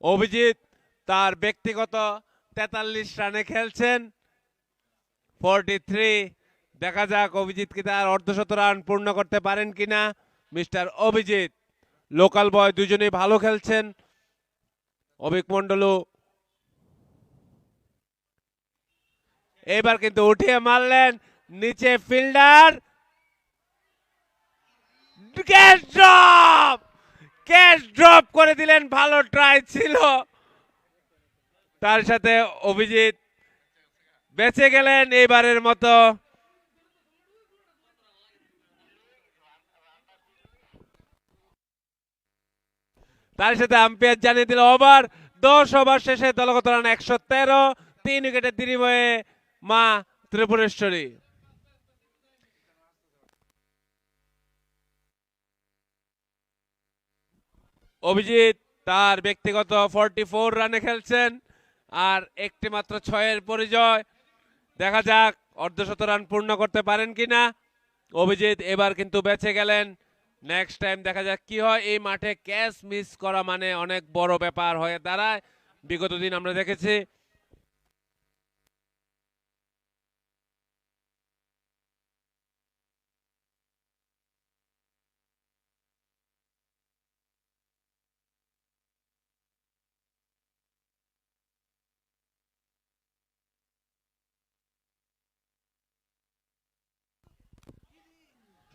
অভিজিৎ তার ব্যক্তিগত 43 রানে খেলছেন 43। দেখা যাক অভিজিৎ কি তার অর্ধশত রান পূর্ণ করতে পারেন কিনা। মিস্টার অভিজিৎ, লোকাল বয় দুজনেই ভালো খেলছেন। অভিক মন্ডলু এবার কিন্তু উঠিয়ে মারলেন, নিচে ফিল্ডার, ক্যাচ ড্রপ করে দিলেন। ভালো ট্রাই ছিল, তার সাথে অভিজিৎ বেঁচে গেলেন এবারের মতো। তার সাথে আম্পায়ার জানিয়ে দিল ওভার। 10 ওভার শেষে দলগত রান 113, 3 উইকেটের বিনিময়ে মা ত্রিপুরেশ্বরী। অভিজিৎ তার ব্যক্তিগত 44 রানে খেলছেন, আর একটি মাত্র 6-এর পরিচয়। দেখা যাক অর্ধশত রান পূর্ণ করতে পারেন কিনা অভিজিৎ। এবার কিন্তু বেঁচে গেলেন। নেক্সট টাইম দেখা যাক কি হয়। এই মাঠে ক্যাচ মিস করা মানে অনেক বড় ব্যাপার হয়ে দাঁড়ায়, বিগত দিন আমরা দেখেছি।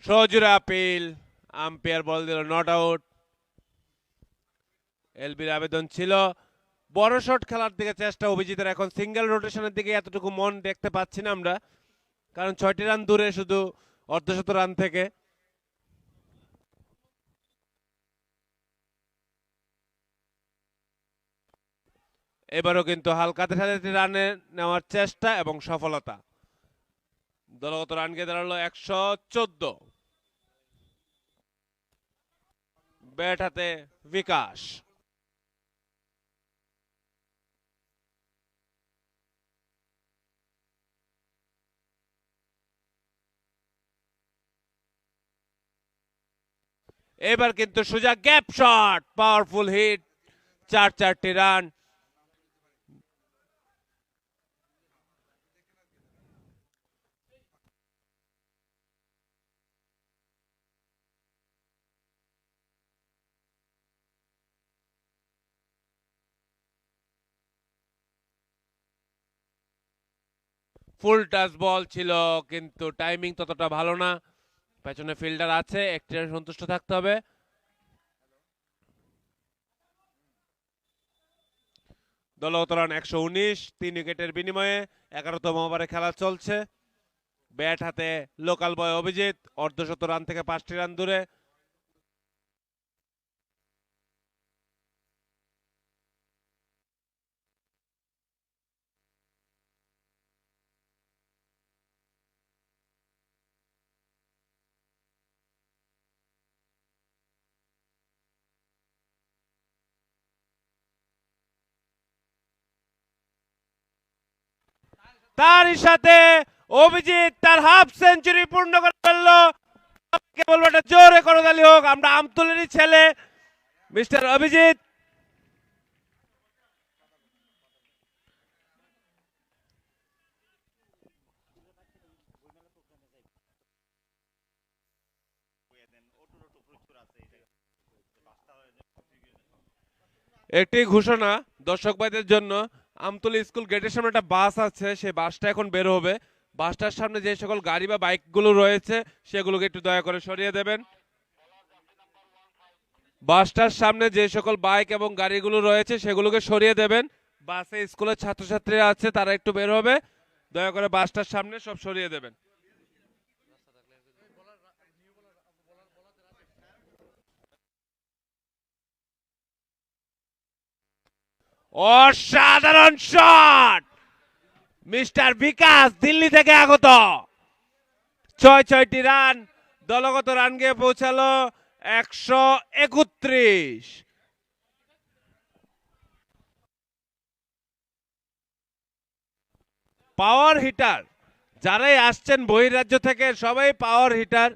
সজোরে আপিল, আম্পায়ার বল দিল নট আউট। এলবির আবেদন ছিল বড় শট খেলার দিকে চেষ্টা অভিজিতের। এখন সিঙ্গেল রোটেশনের দিকে এতটুকু মন দেখতে পাচ্ছি না আমরা, কারণ 6টি রান দূরে শুধু অর্ধশত রান থেকে। এবারও কিন্তু হালকাতে সাথে রানে নেওয়ার চেষ্টা এবং সফলতা। দলগত রান গিয়ে দাঁড়ালো 114। ব্যাট হাতে বিকাশ। এবার কিন্তু সোজা গ্যাপ শট, পাওয়ারফুল হিট, 4টি রান। ফুল টাচ বল ছিল, কিন্তু টাইমিং ততটা ভালো না। পেছনে ফিল্ডার আছে, একটি রান সন্তুষ্ট থাকতে হবে। দলগত রান 119, 3 উইকেটের বিনিময়ে 11তম ওভারে খেলা চলছে। ব্যাট হাতে লোকাল বয় অভিজিৎ, অর্ধশত রান থেকে 5টি রান দূরে। তারই সাথে অভিজিৎ তার হাফ সেঞ্চুরি পূর্ণ করে ফেললো। বলবো এটা জোরে করতালি হোক, আমরা আমতলেরই ছেলে মিস্টার অভিজিৎ। একটি ঘোষণা দর্শক ভাইদের জন্য, আমতলী স্কুল গেটের সামনে একটা বাস আছে, সেই বাসটা এখন বের হবে। বাসটার সামনে যে সকল গাড়ি বা বাইকগুলো রয়েছে সেগুলোকে একটু দয়া করে সরিয়ে দেবেন। বাসটার সামনে যে সকল বাইক এবং গাড়িগুলো রয়েছে সেগুলোকে সরিয়ে দেবেন। বাসে স্কুলের ছাত্রছাত্রীরা আছে, তারা একটু বের হবে, দয়া করে বাসটার সামনে সব সরিয়ে দেবেন। অসাধারণ শট, মিস্টার বিকাশ দিল্লি থেকে আগত। 6টি রান, দলগত রান গিয়ে পৌঁছালো 131। পাওয়ার হিটার, যারাই আসছেন বহিরাজ্য থেকে সবাই পাওয়ার হিটার।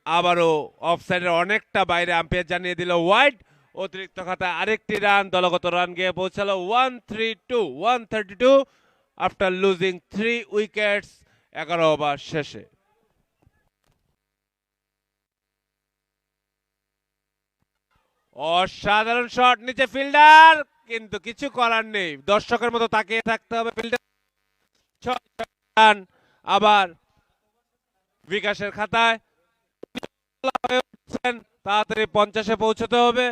আবারও অফসাইডের অনেকটা বাইরে, আম্পায়ার জানিয়ে দিল ওয়াইড। অতিরিক্ত খাতায় আরেকটি রান, দলগত রান গিয়ে পৌঁছালো 132 আফটার লুজিং 3 উইকেটস 11 ওভার শেষে। অসাধারণ শট, নিচে ফিল্ডার, কিন্তু কিছু করার নেই, দর্শকের মতো তাকিয়ে থাকতে হবে। ফিল্ডার রান আবার বিকাশের খাতায়, তাড়াতাড়ি 50-এ পৌঁছতে হবে।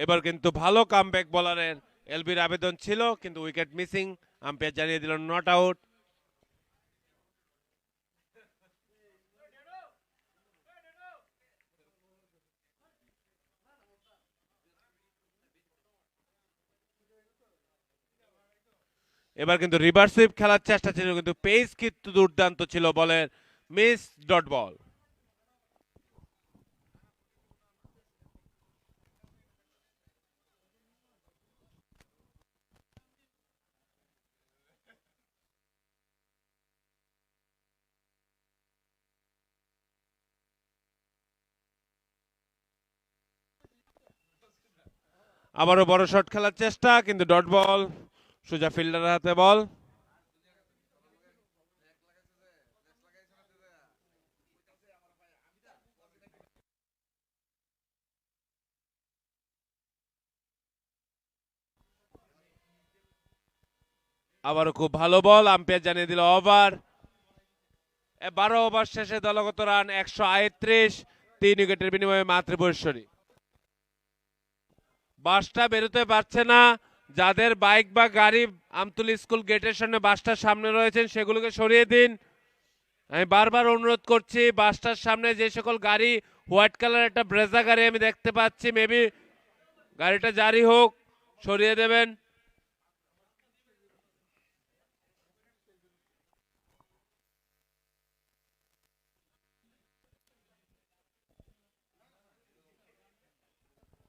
এবার কিন্তু ভালো কামব্যাক বলারের এলবির আবেদন ছিল, কিন্তু উইকেট মিসিং, আম্পায়ার জানিয়ে দিল নট আউট। এবার কিন্তু রিভার্স সুইপ খেলার চেষ্টা ছিল, কিন্তু পেস কিন্তু দুর্দান্ত ছিল, বলের মিস, ডট বল। আবারও বড় শট খেলার চেষ্টা, কিন্তু ডট বল, সোজা ফিল্ডারের হাতে বল। আবারও খুব ভালো বল, আম্পায়ার জানিয়ে দিল ওভার। 12 ওভার শেষে দলগত রান 138, 3 উইকেটের বিনিময়ে মাতৃভূষণী। বাসটা বেরোতে পারছে না, যাদের বাইক বা গাড়ি আমতুল স্কুল গেটের সামনে বাসটার সামনে রয়েছেন সেগুলোকে সরিয়ে দিন। আমি বারবার অনুরোধ করছি, বাসটার সামনে যে সকল গাড়ি, হোয়াইট কালার একটা ব্রেজা গাড়ি আমি দেখতে পাচ্ছি, মেবি গাড়িটা জারি হোক, সরিয়ে দেবেন।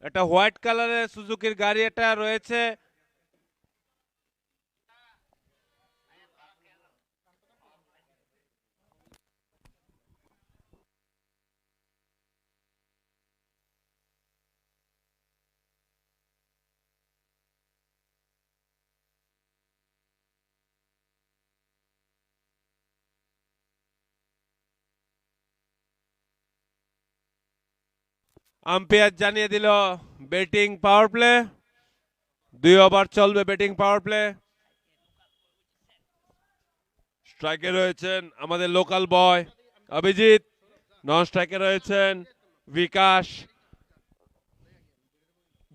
একটা হোয়াইট কালারের সুজুকির গাড়ি এটা রয়েছে। আম্পায়ার জানিয়ে দিল ব্যাটিং পাওয়ার প্লে, 2 ওভার চলবে ব্যাটিং পাওয়ার প্লে। স্ট্রাইকে রয়েছেন আমাদের লোকাল বয় অভিজিৎ, নন স্ট্রাইকে রয়েছেন বিকাশ,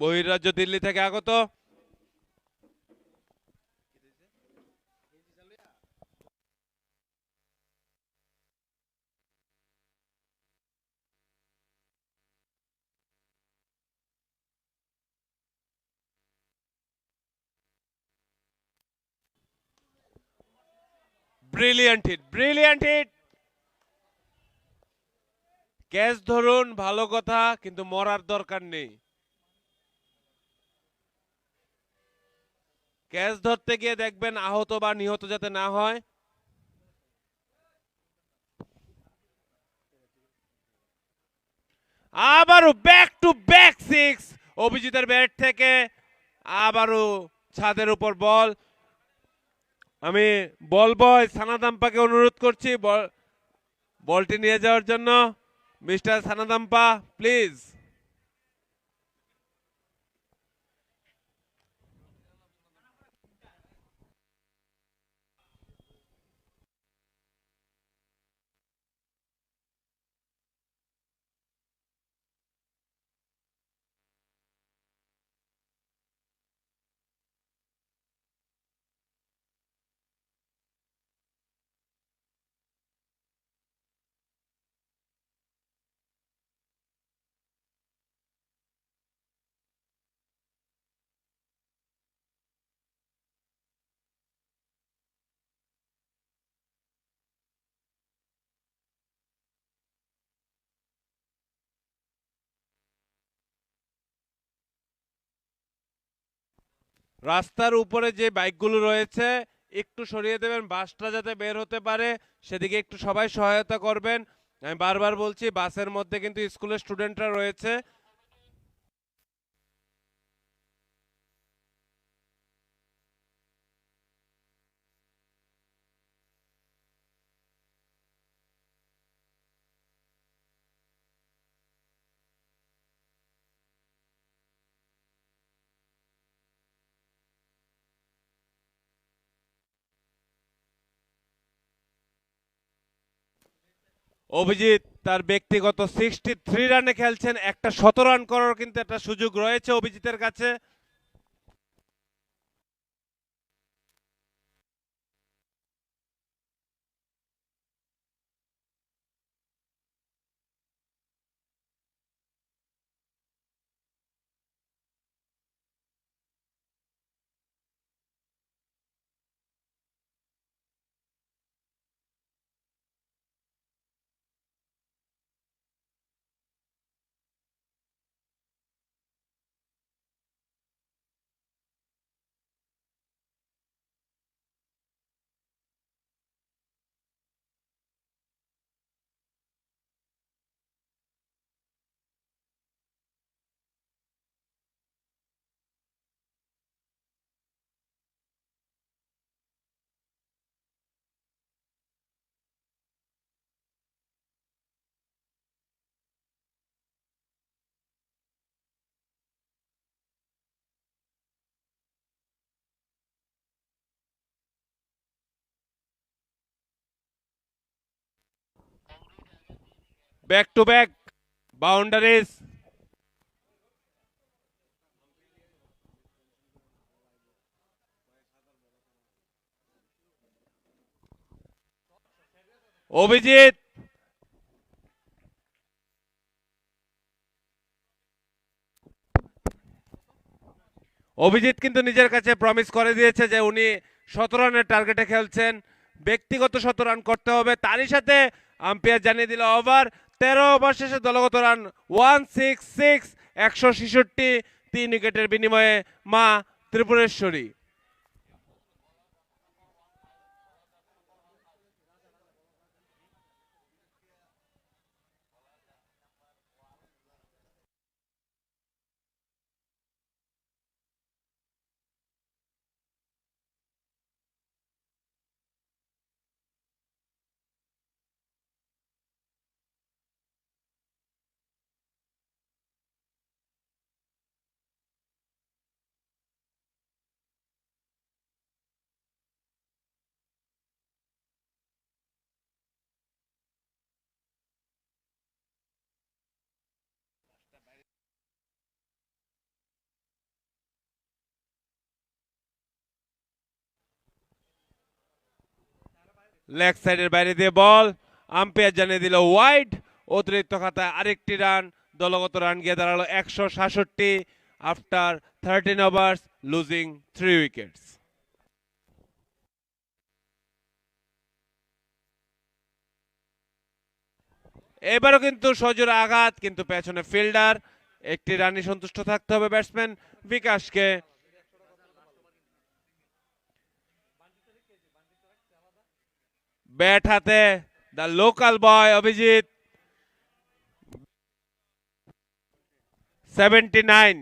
বহির্রাজ্য দিল্লি থেকে আগত। Brilliant hit, brilliant hit. Catch ধরুন ভালো কথা, কিন্তু মরার দরকার নেই। ক্যাচ ধরতে গিয়ে দেখবেন আহত বা নিহত যাতে না হয়। আবারও ব্যাক টু ব্যাক সিক্স অভিজিতের ব্যাট থেকে, আবারও ছাদের উপর বল। আমি বল বয় সানাদাম্পাকে অনুরোধ করছি বলটি নিয়ে যাওয়ার জন্য। মিস্টার সানাদাম্পা প্লিজ। রাস্তার উপরে যে বাইকগুলো রয়েছে একটু সরিয়ে দেবেন, বাসটা যাতে বের হতে পারে সেদিকে একটু সবাই সহায়তা করবেন। আমি বারবার বলছি বাসের মধ্যে কিন্তু স্কুলের স্টুডেন্টরা রয়েছে। অভিজিৎ তার ব্যক্তিগত 63 রানে খেলছেন, একটা 17 রান করার কিন্তু একটা সুযোগ রয়েছে অভিজিতের কাছে। Back to back boundaries. Abhijit Abhijit কিন্তু নিজের কাছে প্রমিস করে দিয়েছে যে উনি 17 রানের টার্গেটে খেলছেন, ব্যক্তিগত 17 রান করতে হবে। তারই সাথে আম্পায়ার জানিয়ে দিল ওভার। 13 ওভার শেষে দলগত রান 166, 166, 3 উইকেটের বিনিময়ে মা ত্রিপুরেশ্বরী। লেগ সাইডের বাইরে দিয়ে বল, আম্পায়ার জানিয়ে দিল ওয়াইড। অতিরিক্ত খাতায় আরেকটি রান, দলগত রান গিয়ে দাঁড়ালো 167 আফটার 13 ওভার্স, লুজিং 3 উইকেটস। এবারও কিন্তু সজোরে আঘাত, কিন্তু পেছনে ফিল্ডার, একটি রানই সন্তুষ্ট থাকতে হবে ব্যাটসম্যান বিকাশকে। ব্যাট হাতে দ্য লোকাল বয় অভিজিৎ। 79,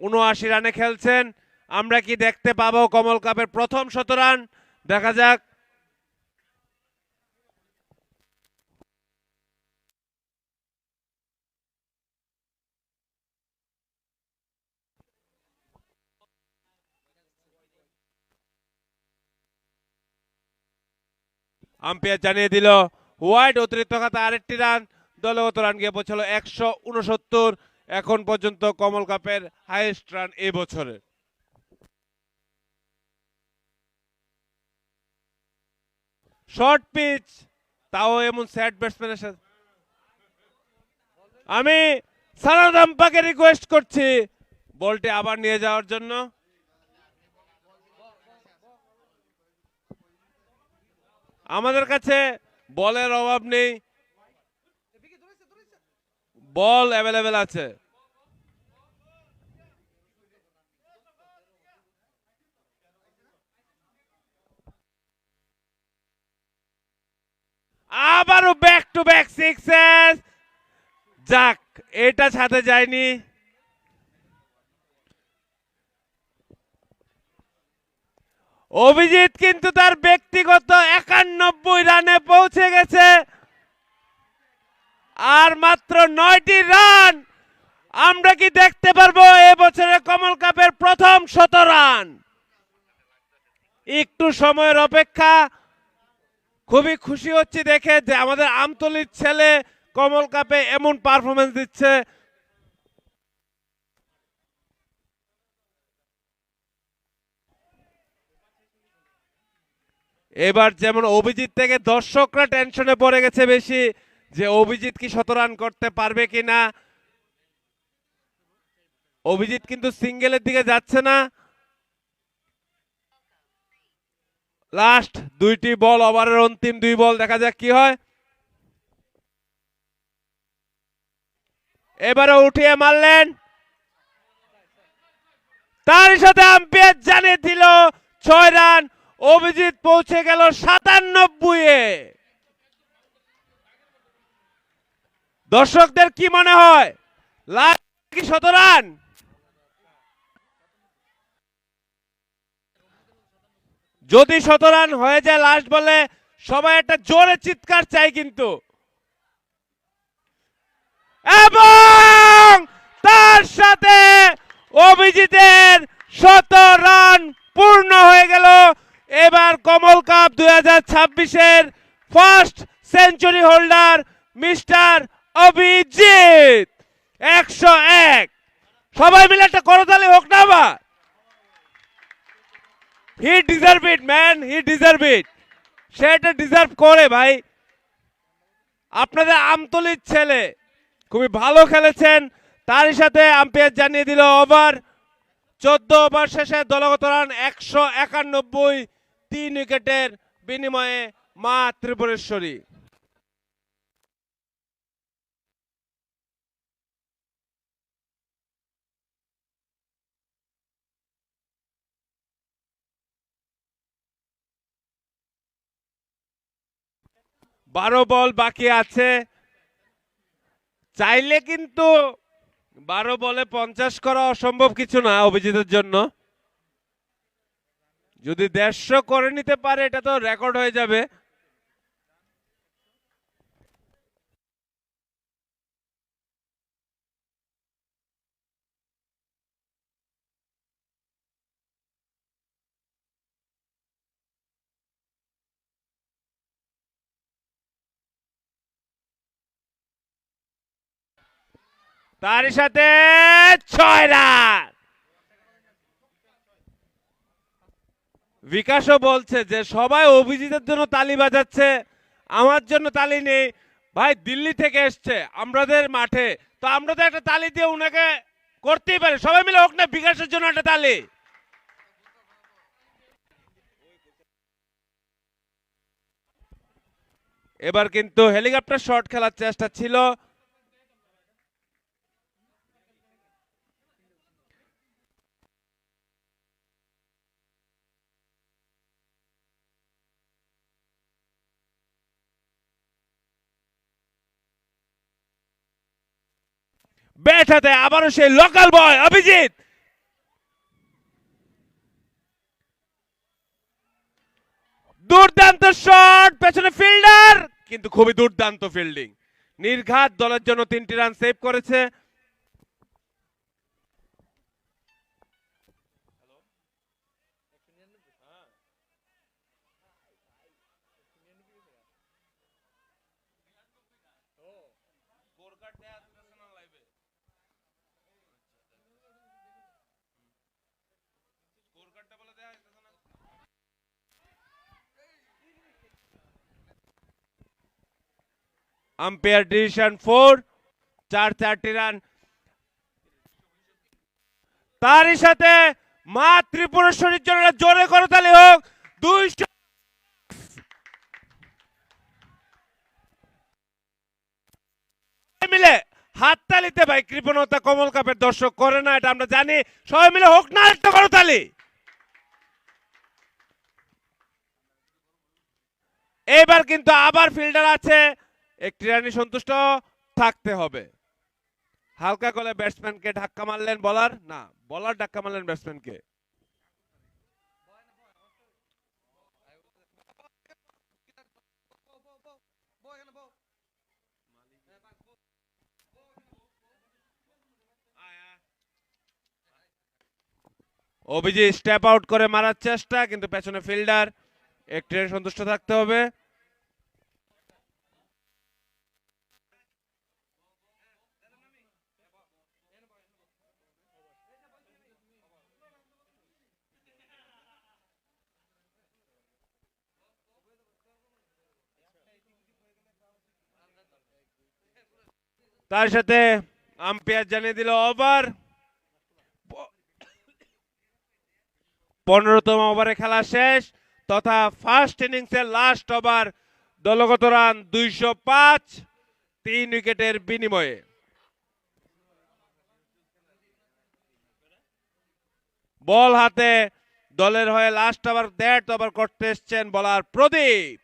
79 রানে খেলছেন। আমরা কি দেখতে পাবো কমল কাপের প্রথম 100 রান? দেখা যাক। আম্পায়ার জানিয়ে দিল ওয়াইড। অতিরিক্ত খাতা আরেকটি রান, দলগত রান গিয়ে পৌঁছালো 169। এখন পর্যন্ত কমল কাপের হাইয়েস্ট রান এই বছরে। শর্ট পিচ, তাও এমন স্যাড ব্যাটসম্যানের সাথে। আমি সালাদ আম্পাকে রিকোয়েস্ট করছি বলটি আবার নিয়ে যাওয়ার জন্য। আমাদের কাছে বলের অভাব নেই, বল অ্যাভেলেবেল আছে। আবারও ব্যাক টু ব্যাক সিক্সেস। যাক, এটা ছাদে যায়নি। অভিজিৎ কিন্তু তার ব্যক্তিগত 91 রানে পৌঁছে গেছে। আর মাত্র 9টি রান। আমরা কি দেখতে পারবো এবছরের কমল কাপের প্রথম 100 রান? একটু সময়ের অপেক্ষা। খুবই খুশি হচ্ছি দেখে যে আমাদের আমতলির ছেলে কমল কাপে এমন পারফরমেন্স দিচ্ছে। এবার যেমন অভিজিৎ থেকে দর্শকরা টেনশনে পড়ে গেছে বেশি যে অভিজিৎ কি 100 রান করতে পারবে কিনা। অভিজিৎ কিন্তু সিঙ্গেলের দিকে যাচ্ছে না। লাস্ট 2টি বল, ওভারের অন্তিম 2 বল, দেখা যাক কি হয়। এবারে উঠিয়ে মারলেন, তার সাথে আম্পায়ার জানিয়ে দিল 6 রান। অভিজিৎ পৌঁছে গেল 97-এ। দর্শকদের কি মনে হয়, লাস্ট কি 100 রান? যদি 100 রান হয়ে যায় লাস্ট বলে, সবাই একটা জোরে চিৎকার চাই কিন্তু। এবং তার সাথে অভিজিতের 100 রান পূর্ণ হয়ে গেল। এবার কমল কাপ 2026-এর first century holder mister Abhijit. 101। সবাই মিলে একটা করতালি হোক না বা। He deserve it man, he deserve it. সে এটা ডিজার্ভ করে ভাই। আপনাদের আমতলির ছেলে খুবই ভালো খেলেছেন। তারই সাথে আম্পায়ার জানিয়ে দিল ওভার। 14 ওভার শেষে দলগত রান 191, 3 উইকেটের বিনিময়ে মা ত্রিপুরেশ্বরী। বারো বল বাকি আছে। চাইলে কিন্তু 12 বলে 50 করা অসম্ভব কিছু না অভিজিতের জন্য। যদি 150 করে নিতে পারে এটা তো রেকর্ড হয়ে যাবে। তার সাথে 6 রান। বিকাশও বলছে যে সবাই অভিজিতের জন্য তালি বাজাচ্ছে, আমার জন্য তালি নেই। ভাই দিল্লি থেকে এসছে আমাদের মাঠে, তো আমরা তো একটা তালি দিয়ে উনাকে করতেই পারি। সবাই মিলে হোক না বিকাশের জন্য একটা তালি। এবার কিন্তু হেলিকপ্টার শট খেলার চেষ্টা ছিল। ব্যাট হাতে আবারও সেই লোকাল বয় অভিজিৎ। দুর্দান্ত শট, পেছনে ফিল্ডার, কিন্তু খুবই দুর্দান্ত ফিল্ডিং। নির্ঘাত দলের জন্য 3টি রান সেভ করেছে। আম্পায়ার ডিসিশন 4, 4টি রান। তারই সাথে মা ত্রিপুরেশ্বরীর জন্য জোরে করতালি হোক। 200 মিলে হাততালিতে ভাই কৃপণতা কমল কাপের দর্শক করে না, এটা আমরা জানি। সবাই মিলে হোক না একটা করতালি। এবার কিন্তু আবার ফিল্ডার আছে একটি রানই সন্তুষ্ট থাকতে হবে। হালকা করে ব্যাটসম্যানকে ধাক্কা মারলেন বলার, না বলার ধাক্কা মারলেন ব্যাটসম্যানকে। অভিজিৎ স্টেপ আউট করে মারার চেষ্টা, কিন্তু পেছনে ফিল্ডার, একটি রানে সন্তুষ্ট থাকতে হবে। তার সাথে আম্পায়ার জানিয়ে দিল ওভার। 15তম ওভারে খেলা শেষ, তথা ফার্স্ট ইনিংসের লাস্ট ওভার। দলগত রান 205, 3 উইকেটের বিনিময়ে। বল হাতে দলের হয়ে লাস্ট ওভার, 1.5 ওভার করতে এসছেন বলার প্রদীপ।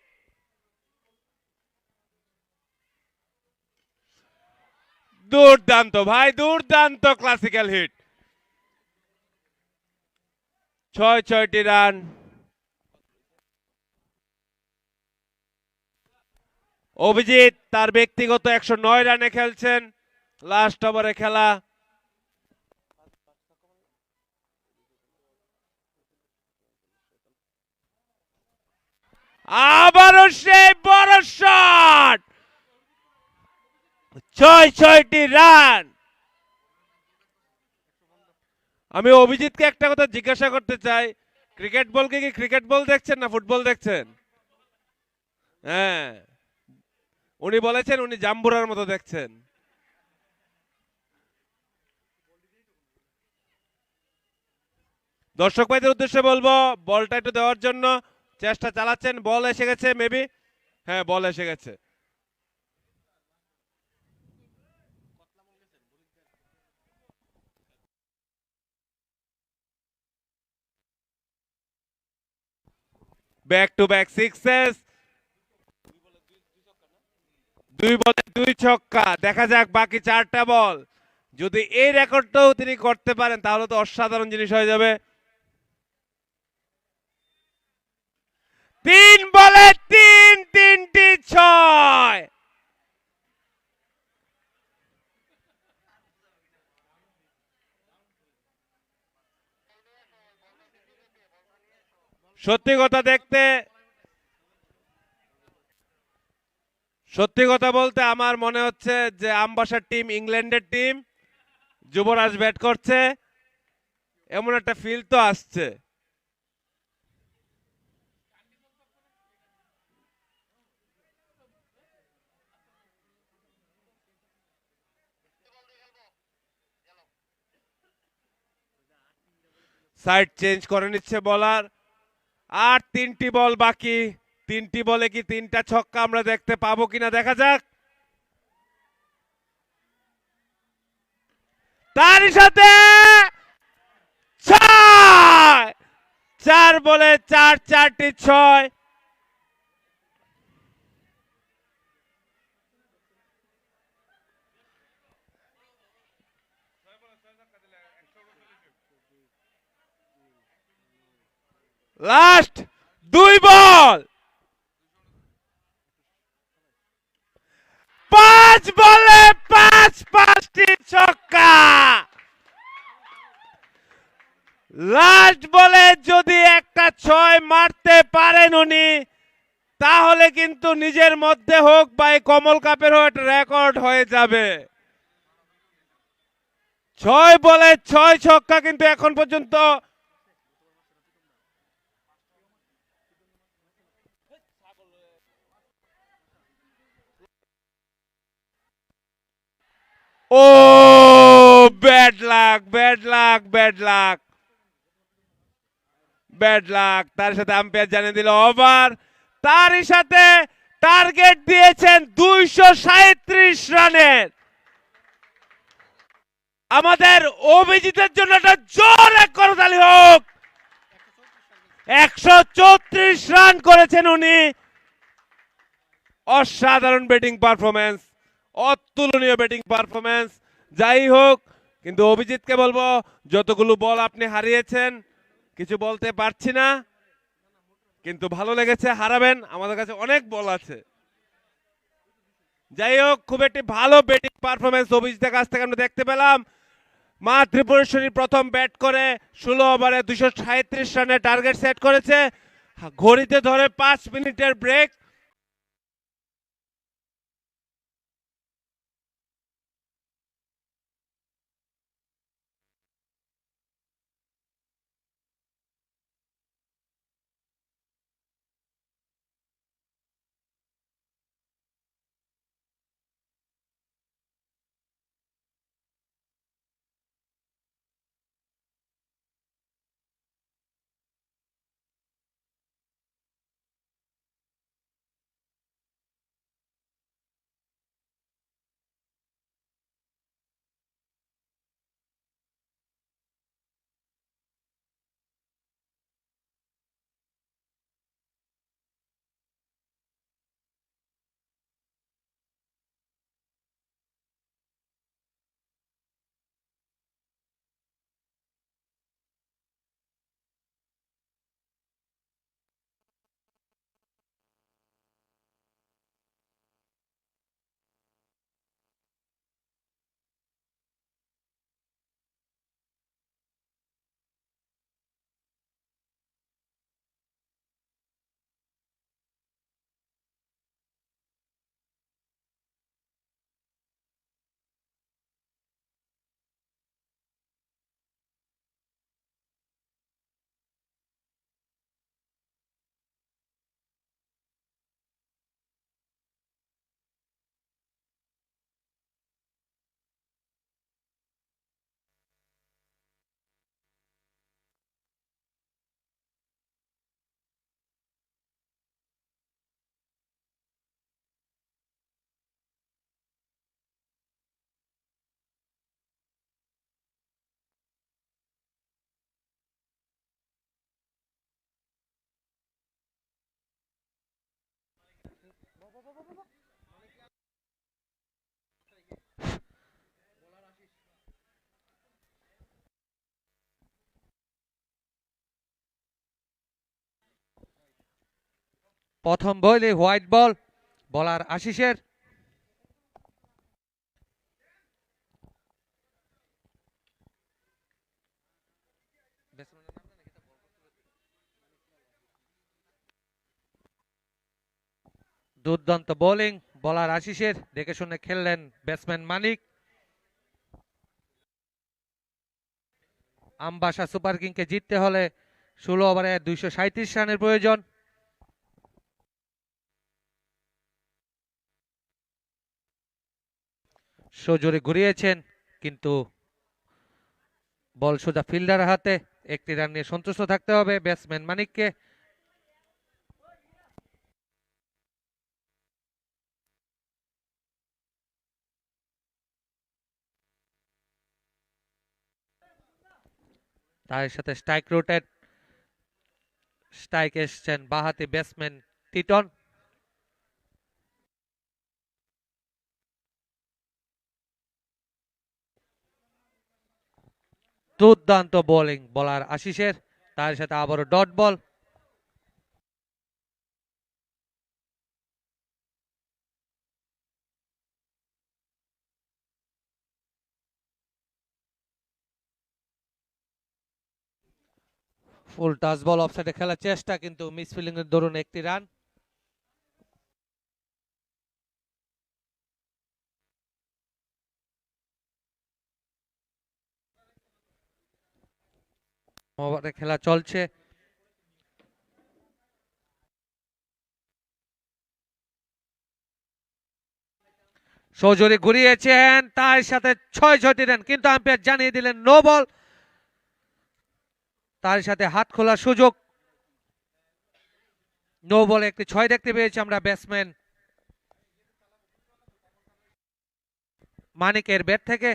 দুর্দান্ত ভাই, দুর্দান্ত ক্লাসিক্যাল হিট। 6টি রান। অভিজিৎ তার ব্যক্তিগত 109 রানে খেলছেন লাস্ট ওভারে খেলা। আবারও সেই বড় শট, 6টি রান। আমি অভিজিৎকে একটা কথা জিজ্ঞাসা করতে চাই, ক্রিকেট বলকে কি ক্রিকেট বল দেখছেন না ফুটবল দেখছেন? হ্যাঁ, উনি বলেছেন উনি জাম্বুরার মতো দেখছেন। দর্শক ভাইদের উদ্দেশ্যে বলবো বলটা একটু দেওয়ার জন্য চেষ্টা চালাচ্ছেন। বল এসে গেছে মেবি, হ্যাঁ বল এসে গেছে। ব্যাক টু ব্যাক সিক্সেস, 2 বলে 2 ছক্কা। দেখা যাক বাকি 4টা বল, যদি এই রেকর্ডটাও তিনি করতে পারেন তাহলে তো অসাধারণ জিনিস হয়ে যাবে। 3 বলে 3টি 6। সত্যি কথা বলতে আমার মনে হচ্ছে যে আমবাসার টিম ইংল্যান্ডের টিম, যুবরাজ ব্যাট করছে, এমন একটা ফিল তো আসছে। সাইড চেঞ্জ করে নিচ্ছে বলার। আর 3টি বল বাকি, 3টি বলে কি 3টা ছক্কা আমরা দেখতে পাবো কিনা দেখা যাক। তার সাথে 4 বলে 4টি 6। লাস্ট 2 বল, 5 বলে 5টি ছক্কা। লাস্ট বলে যদি একটা 6 মারতে পারেন উনি, তাহলে কিন্তু নিজের মধ্যে হোক বা কমল কাপের হোক রেকর্ড হয়ে যাবে। 6 বলে 6 ছক্কা কিন্তু এখন পর্যন্ত ও bad luck, bad luck, bad luck, bad luck. তার সাথে আম্পায়ার জানিয়ে দিল ওভার। তারই সাথে টার্গেট দিয়েছেন 237 রানের। আমাদের অভিজিতের জন্য একটা জোরে করতালি হোক। 134 রান করেছেন উনি। অসাধারণ ব্যাটিং পারফরমেন্স, অতুলনীয় ব্যাটিং পারফরমেন্স। যাই হোক, কিন্তু অভিজিৎকে বলবো যতগুলো বল আপনি হারিয়েছেন কিছু বলতে পারছি না, কিন্তু ভালো লেগেছে। হারাবেন, আমাদের কাছে অনেক বল আছে। যাই হোক, খুব একটি ভালো ব্যাটিং পারফরমেন্স অভিজিতের কাছ থেকে আমরা দেখতে পেলাম। মা ত্রিপুরেশ্বরী প্রথম ব্যাট করে 16 ওভারে 237 রানের টার্গেট সেট করেছে। ঘড়িতে ধরে 5 মিনিটের ব্রেক। প্রথম বলে হোয়াইট বল, বলার আশিসের। দুর্দান্ত বোলিং বলার আশিসের, দেখে শুনে খেললেন ব্যাটসম্যান মানিক। আমবাসা সুপার কিংকে জিততে হলে 16 ওভারে 237 রানের প্রয়োজন। সজোরে ঘুরিয়েছেন, কিন্তু বল সোজা ফিল্ডারের হাতে। একটি রান নিয়ে সন্তুষ্ট থাকতে হবে ব্যাটসম্যান মানিককে। তার সাথে স্ট্রাইক রোটেট, স্ট্রাইক এসছেন বাঁহাতি ব্যাটসম্যান টিটন। দুর্দান্ত বোলিং বলার আশিসের, তার সাথে আবারও ডট বল। ফুল টাচ বল অফসাইডে খেলার চেষ্টা, কিন্তু মিসফিল্ডিং এর দরুন একটি রান। ওভারে খেলা চলছে। সজোরে ঘুরিয়েছেন, তার সাথে 6-6টি রান, কিন্তু আম্পায়ার জানিয়ে দিলেন নো বল। তার সাথে হাত খোলার সুযোগ। নো বলে একটি 6 দেখতে পেয়েছি আমরা ব্যাটসম্যান মানিকের ব্যাট থেকে।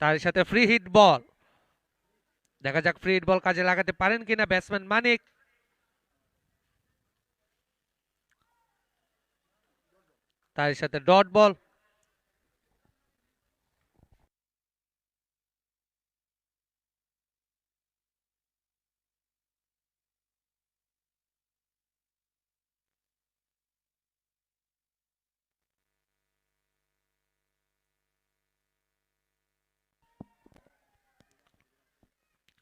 তার সাথে ফ্রি হিট বল। দেখা যাক ফ্রি হিট বল কাজে লাগাতে পারেন কিনা ব্যাটসম্যান মানিক। তার সাথে ডট বল।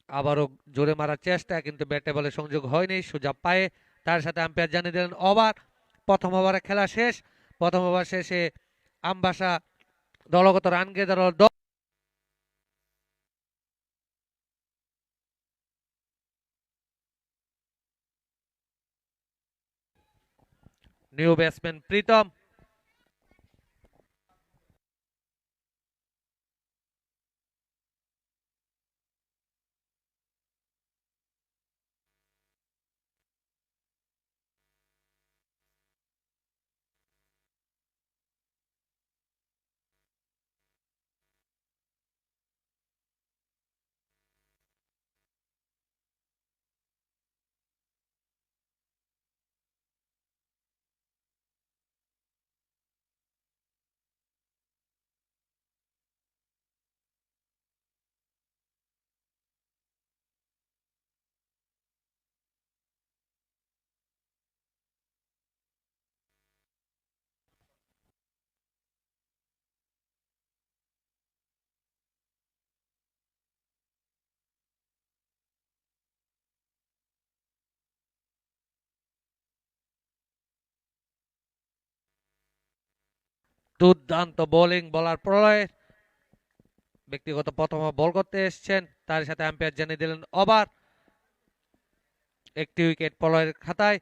আবারও জোরে মারার চেষ্টা, কিন্তু ব্যাটে বলে সংযোগ হয়নি সোজা পায়ে। তার সাথে আম্পায়ার জানিয়ে দিলেন ওভার। প্রথম ওভারে খেলা শেষ। প্রথম ওভার শেষে আমবাসা দলগত রান গিয়ে দাঁড়ালো নিউ ব্যাটসম্যান প্রীতম। দুর্দান্ত বোলিং বলার প্রলয়ে ব্যক্তিগত প্রথম বল করতে এসছেন। তার সাথে আম্পায়ার জানিয়ে দিলেন ওভার। একটি উইকেট প্রলয়ের খাতায়।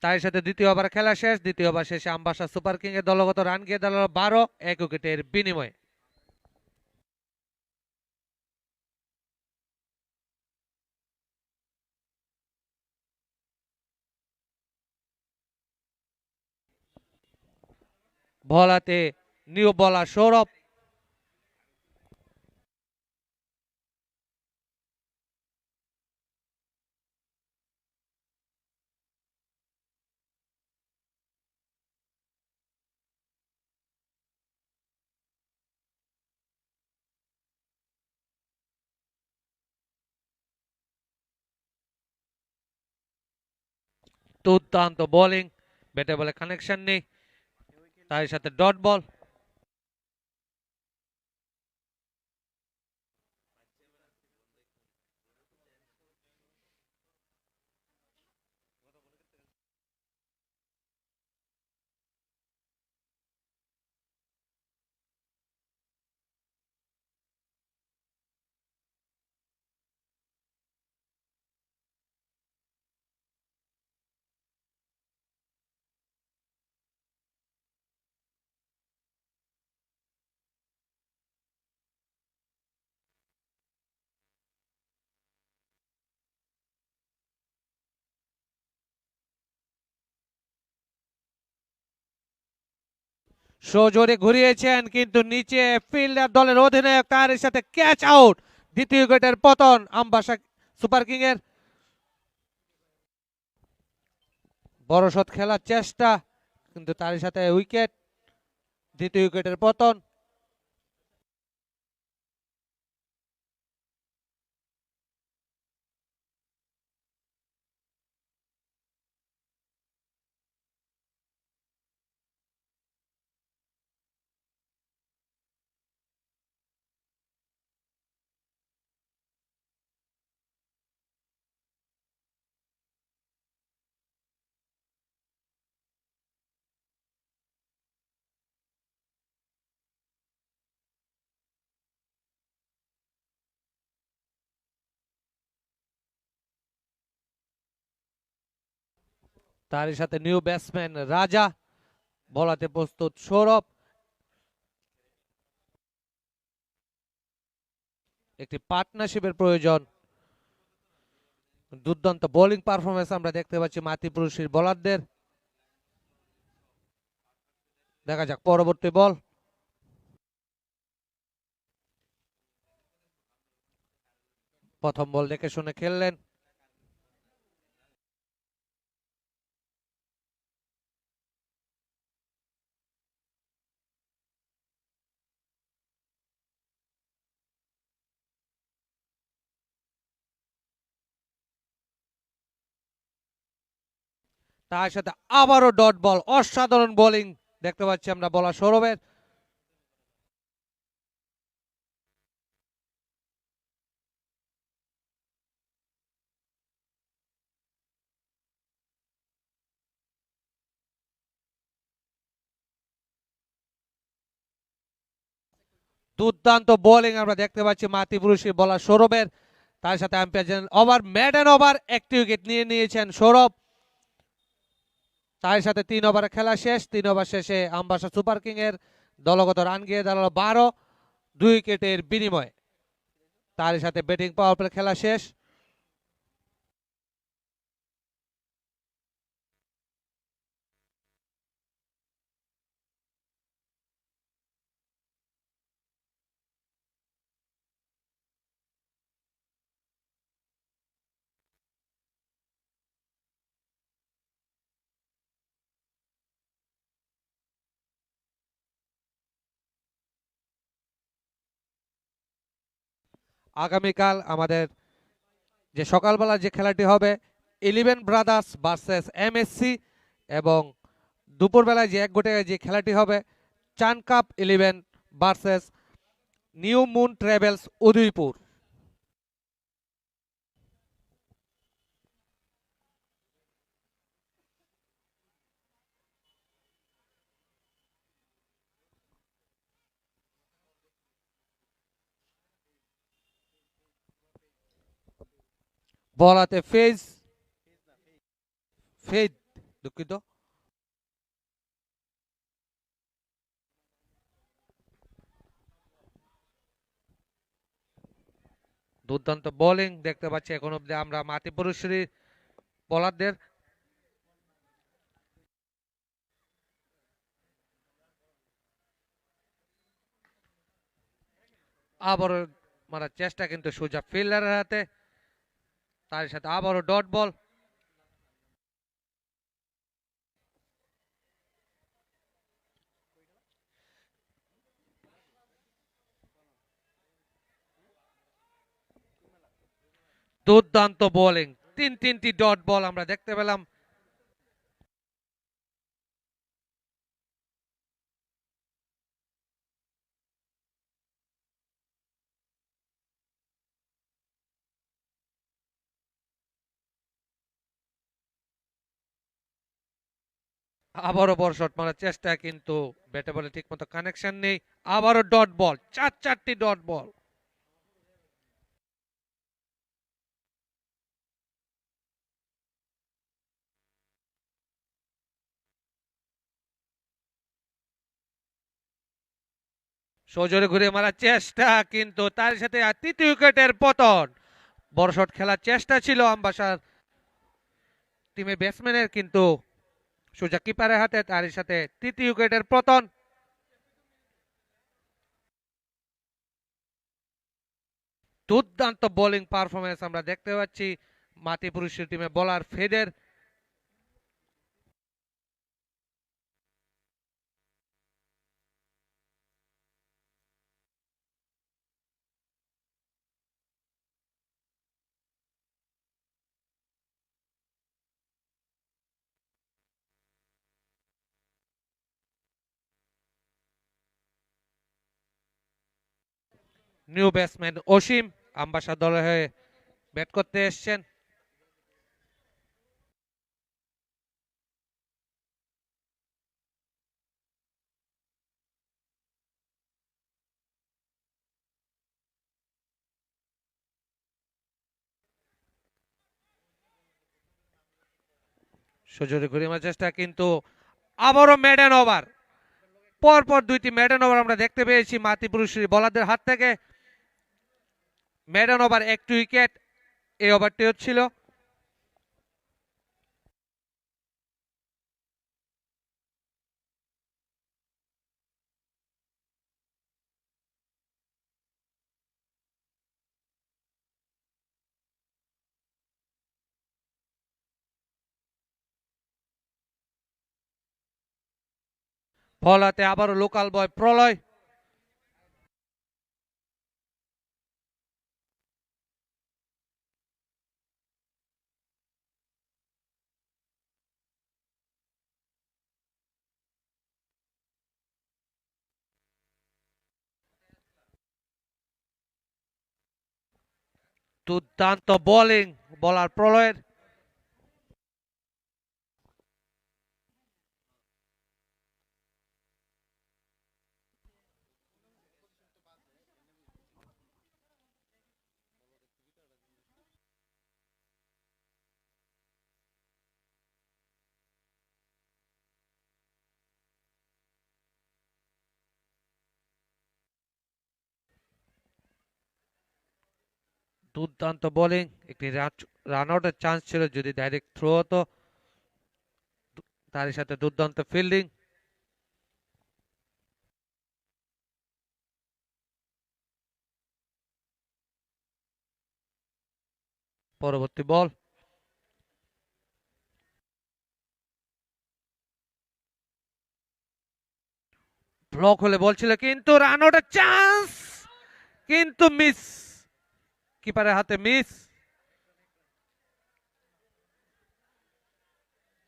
তার সাথে দ্বিতীয় ওভার খেলা শেষ। দ্বিতীয় ওভার শেষে আমবাসা সুপার কিং এর দলগত রান গিয়ে দাঁড়ালো 12 এক উইকেটের বিনিময়ে। বলাতে নিউ বলার সৌরভ। দুর্দান্ত বোলিং, ব্যাটে বলে কানেকশন নেই। তার সাথে ডট বল। সজোরে ঘুরিয়েছেন, কিন্তু নিচে ফিল্ডার দলের অধিনায়ক তার সাথে ক্যাচ আউট। দ্বিতীয় উইকেটের পতন আমবাসা সুপার কিং এর। বড় শট খেলার চেষ্টা, কিন্তু তার সাথে উইকেট। দ্বিতীয় উইকেটের পতন। তার সাথে নিউ ব্যাটসম্যান রাজা। বলাতে প্রস্তুত সৌরভ। একটি পার্টনারশিপের প্রয়োজন। দুর্দান্ত বোলিং পারফরমেন্স আমরা দেখতে পাচ্ছি মাতৃপুরুষের বোলারদের। দেখা যাক পরবর্তী বল। প্রথম বল দেখে শুনে খেললেন। তার সাথে আবারও ডট বল, অসাধারণ বোলিং দেখতে পাচ্ছি আমরা বোলার সৌরভের। দুর্দান্ত বোলিং আমরা দেখতে পাচ্ছি মাতৃপুরুষের বোলার সৌরভের। তার সাথে আম্পায়ার জানান ওভার, ম্যাডেন ওভার, একটি উইকেট নিয়ে নিয়েছেন সৌরভ। তার সাথে 3 ওভারে খেলা শেষ। 3 ওভার শেষে আমবাসা সুপার কিং এর দলগত রান গিয়ে দাঁড়ালো 12, 2 উইকেটের বিনিময়ে। তার সাথে ব্যাটিং পাওয়ার প্লে খেলা শেষ। আগামীকাল আমাদের যে সকালবেলা যে খেলাটি হবে 11 ব্রাদার্স ভার্সেস এমএসসি, এবং দুপুরবেলায় যে 1 গোটায় যে খেলাটি হবে চান cup 11 versus new moon travels Udaipur. বলাতে ফেজ ফেদ, দুঃখিত। দুর্দান্ত বোলিং দেখতে পাচ্ছি এখন অব্দি আমরা মাতৃপুরুষের বোলারদের। আবারও মারার চেষ্টা কিন্তু সুজা ফিল্ডারের হাতে। তার সাথে আবারও ডট বল। দুর্দান্ত বোলিং, 3টি ডট বল আমরা দেখতে পেলাম। আবারও বড় শট মারার চেষ্টা কিন্তু ব্যাটে বলে ঠিক মতো কানেকশন নেই। আবারও ডট বল, 4টি ডট বল। সজোরে ঘুরে মারার চেষ্টা কিন্তু তার সাথে 3য় উইকেটের পতন। বড় শট খেলার চেষ্টা ছিল আমবাসার টিমের ব্যাটসম্যানের, কিন্তু সোজা কিপারের হাতে। তার সাথে 3য় উইকেটের পতন। দুর্দান্ত বোলিং পারফরমেন্স আমরা দেখতে পাচ্ছি মাতৃপুরুষের টিমে বোলার ফেদের। নিউ ব্যাটসম্যান অসীম আমবাসা দলের হয়ে ব্যাট করতে এসছেন। সজোরে ঘুরে মারার চেষ্টা কিন্তু আবারও মেডেন ওভার। পরপর 2টি মেডেন ওভার আমরা দেখতে পেয়েছি মাতৃপুরুষের বোলারদের হাত থেকে। মেডেন ওভার, 1টি উইকেট এই ওভারটি হচ্ছিল। বল হাতে আবারও লোকাল বয় প্রলয়। দুর্দান্ত বোলিং বলার প্রলয়ের। দুর্দান্ত বোলিং, একটি রান আউটের চান্স ছিল যদি ডাইরেক্ট থ্রো হতো। তারই সাথে দুর্দান্ত ফিল্ডিং। পরবর্তী বল ব্লক হলে বল ছিল, কিন্তু রান আউটের চান্স, কিন্তু মিস, কিপারের হাতে মিস।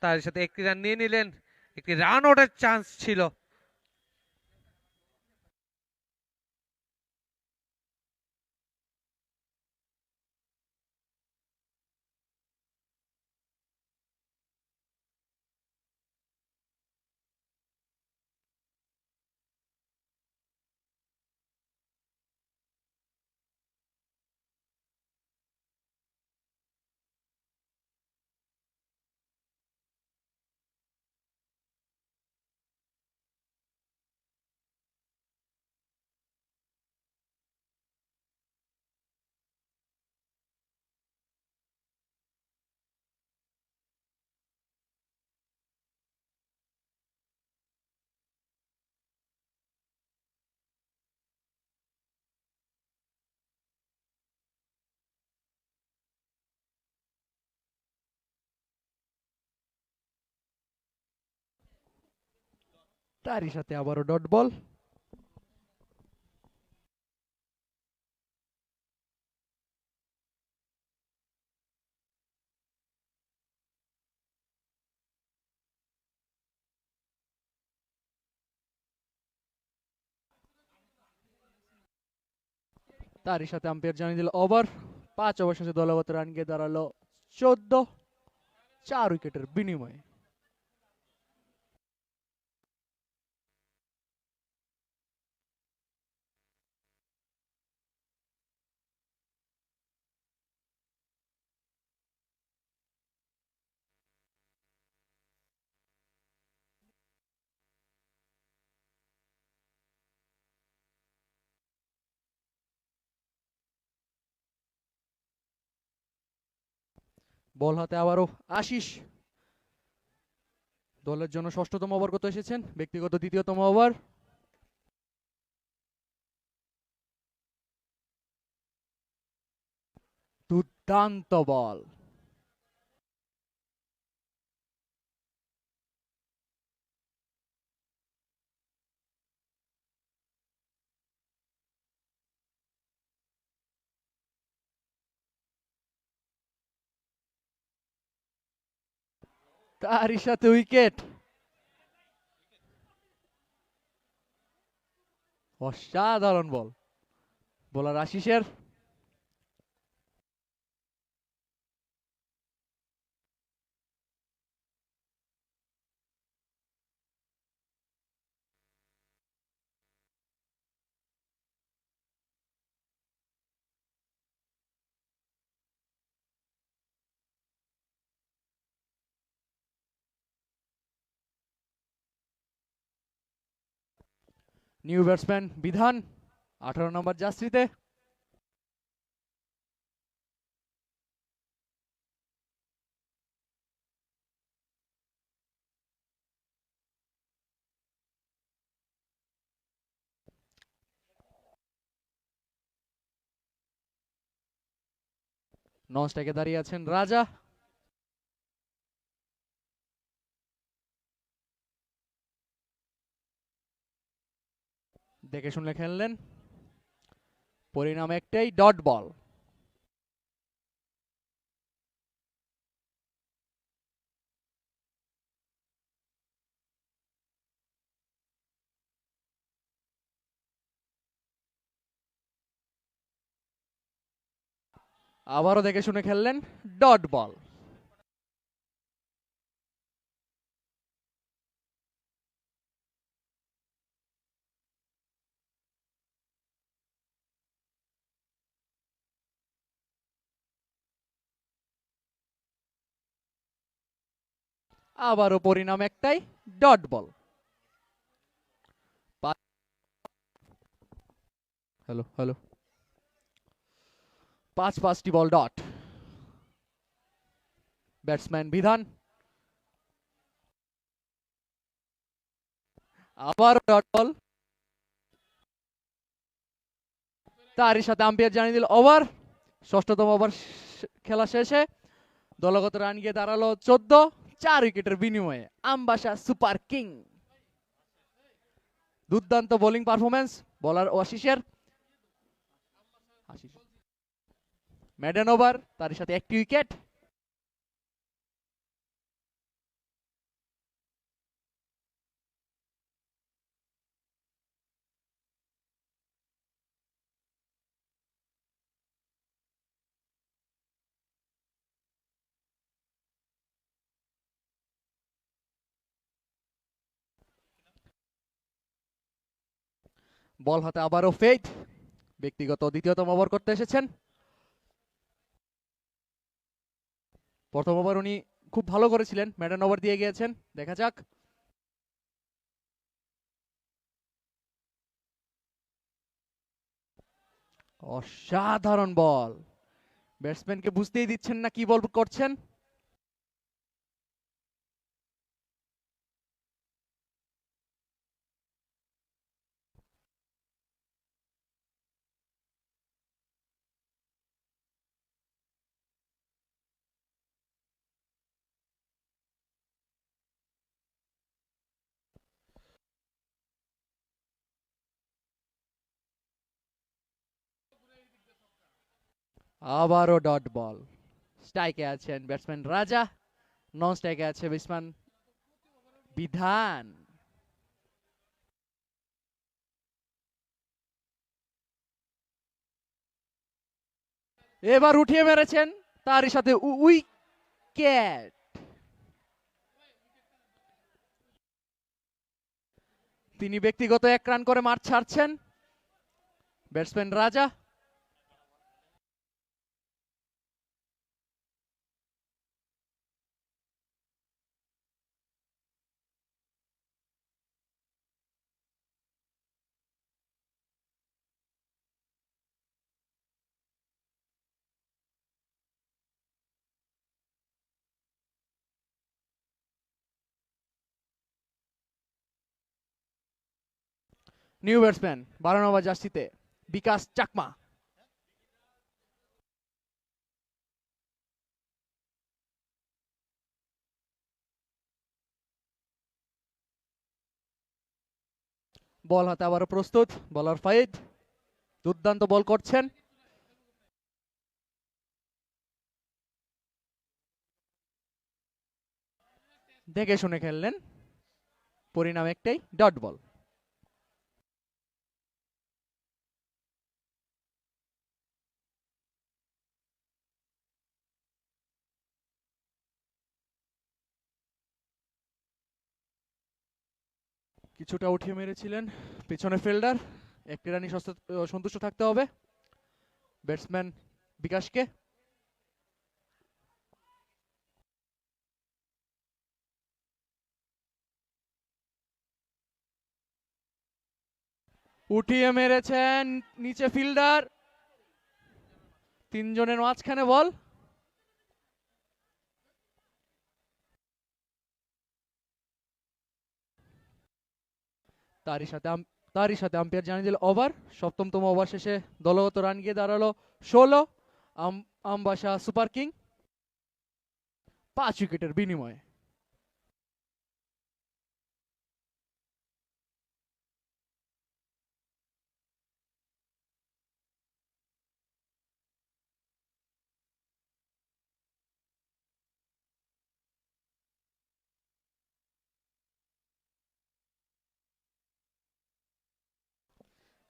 তার সাথে একটি রান নিয়ে নিলেন, একটি রান আউটের চান্স ছিল। তারই সাথে আবারও ডট বল। তারই সাথে আম্পায়ার জানিয়ে দিল ওভার। 5 ওভার শেষে দলগত রান গিয়ে দাঁড়ালো 14, 4 উইকেটের বিনিময়ে। বল হাতে আবারও আশিস। দলের জন্য ষষ্ঠতম ওভার করতে এসেছেন, ব্যক্তিগত দ্বিতীয়তম ওভার। দুর্দান্ত বল। তারই সাথে উইকেট। অসাধারণ বল বোলার আশিসের। নিউ ব্যাটসম্যান বিধান 18 নম্বর জার্সিতে। নন স্ট্রাইকে দাঁড়িয়ে আছেন রাজা। দেখে শুনে খেললেন, পরিণাম একটাই, ডট বল। আবারও দেখে শুনে খেললেন, ডট বল। আবারও পরিণাম একটাই, ডট বল। হ্যালো হ্যালো, 5টি বল ডট। ব্যাটসম্যান বিধান, আবার ডট বল। তারই সাথে আম্পায়ার জানিয়ে দিল ওভার। ষষ্ঠতম ওভার খেলা শেষে দলগত রান গিয়ে দাঁড়ালো 14, 4 উইকেটের বিনিময়ে আমবাসা সুপার কিং। দুর্দান্ত বোলিং পারফরমেন্স বোলার আশিসের। মেডেন ওভার, তার সাথে 1টি উইকেট। বল হাতে আবারও ফেইথ, ব্যক্তিগত দ্বিতীয়তম ওভার করতে এসেছেন। প্রথম ওভার উনি খুব ভালো করেছিলেন, মেডেন ওভার দিয়ে গিয়েছেন, দেখা যাক। অসাধারণ বল, ব্যাটসম্যানকে বুঝতেই দিচ্ছেন না কি বল করছেন। আবারও ডট বল। স্ট্রাইকে আছেন ব্যাটসম্যান রাজা, নন স্ট্রাইকে আছে ব্যাটসম্যান বিধান। এবার উঠিয়ে মেরেছেন, তারই সাথে উইকেট। তিনি ব্যক্তিগত 1 রান করে মাঠ ছাড়ছেন ব্যাটসম্যান রাজা। নিউ ব্যাটসম্যান 12 নম্বর জার্সিতে বিকাশ চাকমা। বল হাতে আবারও প্রস্তুত বোলার ফাইদ, দুর্দান্ত বল করছেন। দেখে শুনে খেললেন, পরিণাম একটাই, ডট বল। কিছুটা উঠিয়ে মেরেছিলেন পেছনে ফিল্ডার, 1টি রানই সন্তুষ্ট থাকতে হবে ব্যাটসম্যান বিকাশকে। উঠিয়ে মেরেছেন নিচে ফিল্ডার, 3 জনের মাঝখানে বল। তারই সাথে আম্পায়ার জানিয়ে দিল ওভার। সপ্তমতম ওভার শেষে দলগত রান গিয়ে দাঁড়ালো 16, আমবাসা সুপার কিং 5 উইকেটের বিনিময়ে।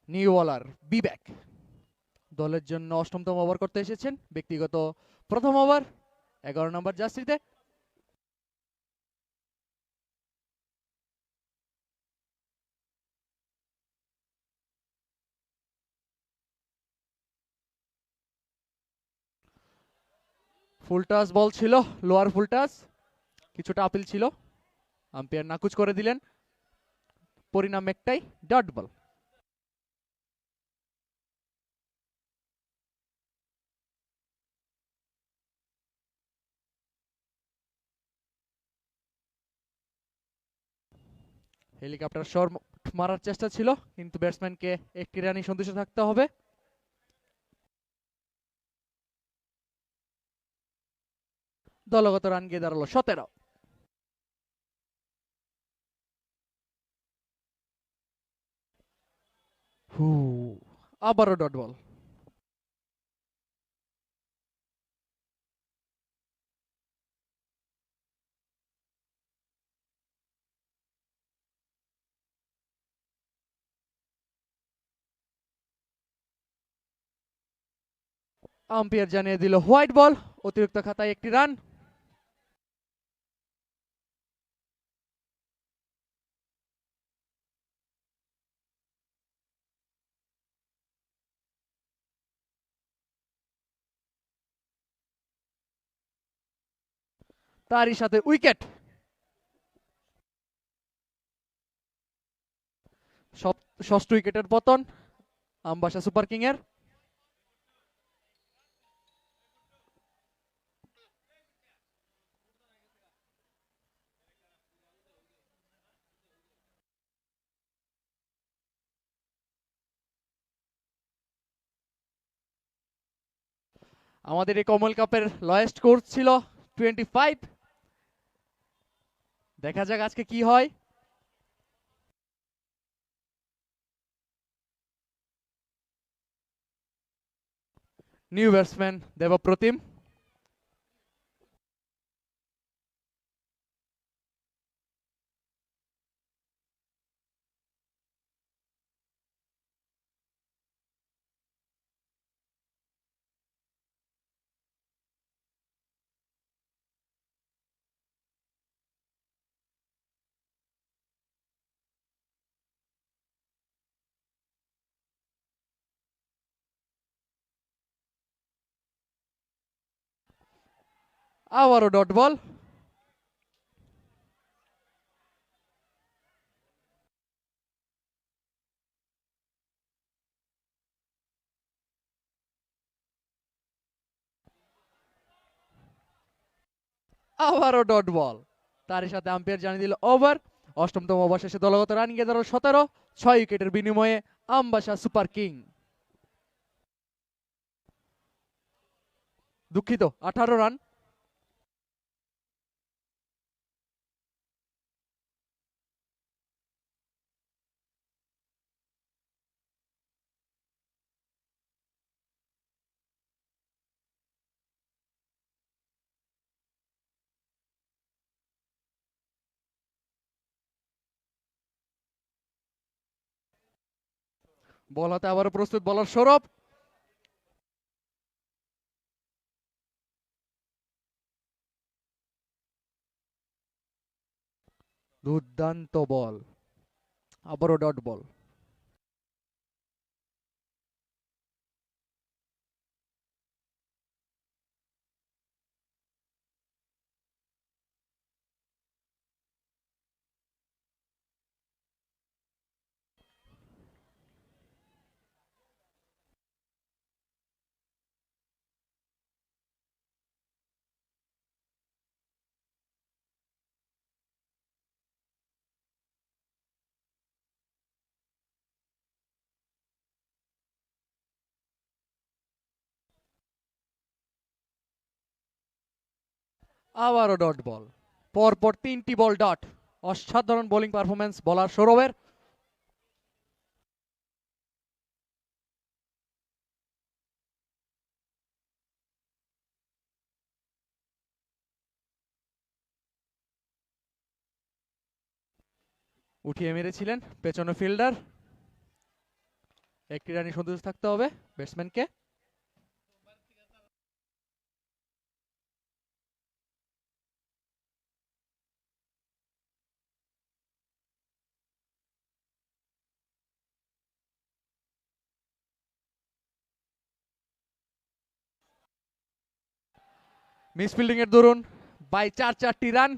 নিউ বলার বিবেক দলের জন্য অষ্টমতম ওভার করতে এসেছেন, ব্যক্তিগত প্রথম ওভার 11 নম্বর জার্সিতে। ফুল টাচ বল ছিল, লোয়ার ফুল টাচ, কিছুটা আপিল ছিল, আম্পায়ার নাকুচ করে দিলেন, পরিণাম একটাই, ডট বল। হেলিকপ্টার শট মারার চেষ্টা ছিল, কিন্তু ব্যাটসম্যানকে একটি রানই সন্তুষ্ট থাকতে হবে। দলগত রান গিয়ে দাঁড়ালো 17। আবারও ডট বল। আম্পায়ার জানিয়ে দিল হোয়াইট বল, অতিরিক্ত খাতায় একটি রান। তারই সাথে উইকেট। ষষ্ঠ উইকেটের পতন আমবাসা সুপার কিং এর। আমাদের এই কমল কাপের লয়েস্ট স্কোর ছিল 25। দেখা যাক আজকে কি হয়। New batsman Debpratim. আবারও ডট বল। আবারও ডট বল, তারই সাথে আম্পায়ার জানিয়ে দিল ওভার। অষ্টমতম ওভার শেষে দলগত রান গিয়ে দাঁড়ালো 17, 6 উইকেটের বিনিময়ে আমবাসা সুপার কিং। দুঃখিত, 18 রান। বল হাতে আবারও প্রস্তুত বলার সৌরভ। দুর্দান্ত বল, আবারও ডট বল। আবারও ডট বল, পরপর 3টি বল ডট। অসাধারণ বোলিং পারফরমেন্স বলার সৌরভের। উঠিয়ে মেরেছিলেন পেছনে ফিল্ডার। একটি রানই সন্তুষ্ট থাকতে হবে ব্যাটসম্যানকে। মিস ফিল্ডিং এর দরুন বাই 4টি রান।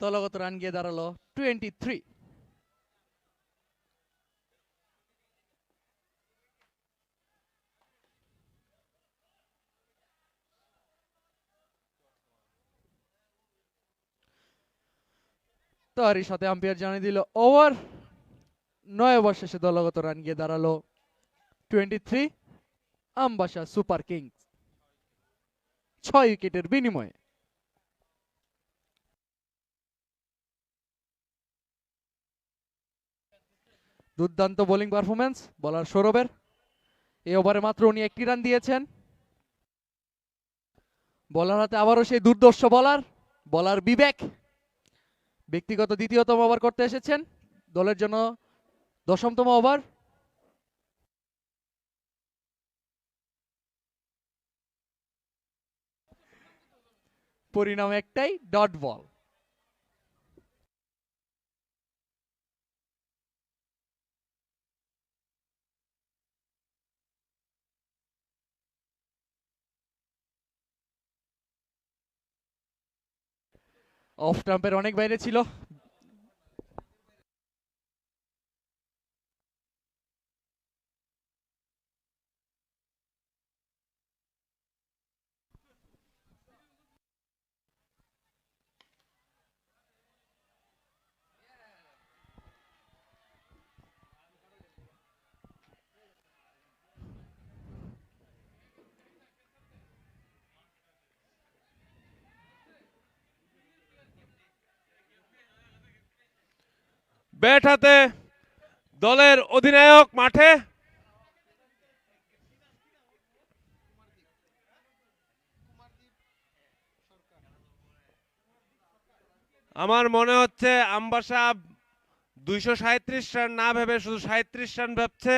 দলগত রান গিয়ে দাঁড়ালো 23। তারই সাথে আম্পায়ার জানিয়ে দিল ওভার। 9 ওভার শেষে দলগত রান গিয়ে দাঁড়ালো 23। আমবাসা সুপার কিংস 6 উইকেটের বিনিময়ে। দুর্দান্ত বোলিং পারফরম্যান্স বলার সৌরভের। এই ওভারে মাত্র উনি একটি রান দিয়েছেন। বলার হাতে আবারও সেই দুর্দর্শ বলার বিবেক। ব্যক্তিগত দ্বিতীয়তম ওভার করতে এসেছেন, দলের জন্য 10তম ওভার। পরিণাম একটাই, ডট বল। অফ স্টাম্পের অনেক বাইরে ছিল। ব্যাট হাতে দলের অধিনায়ক মাঠে। আমার মনে হচ্ছে আমবাসা 237 রান না ভেবে শুধু 37 রান ভাবছে।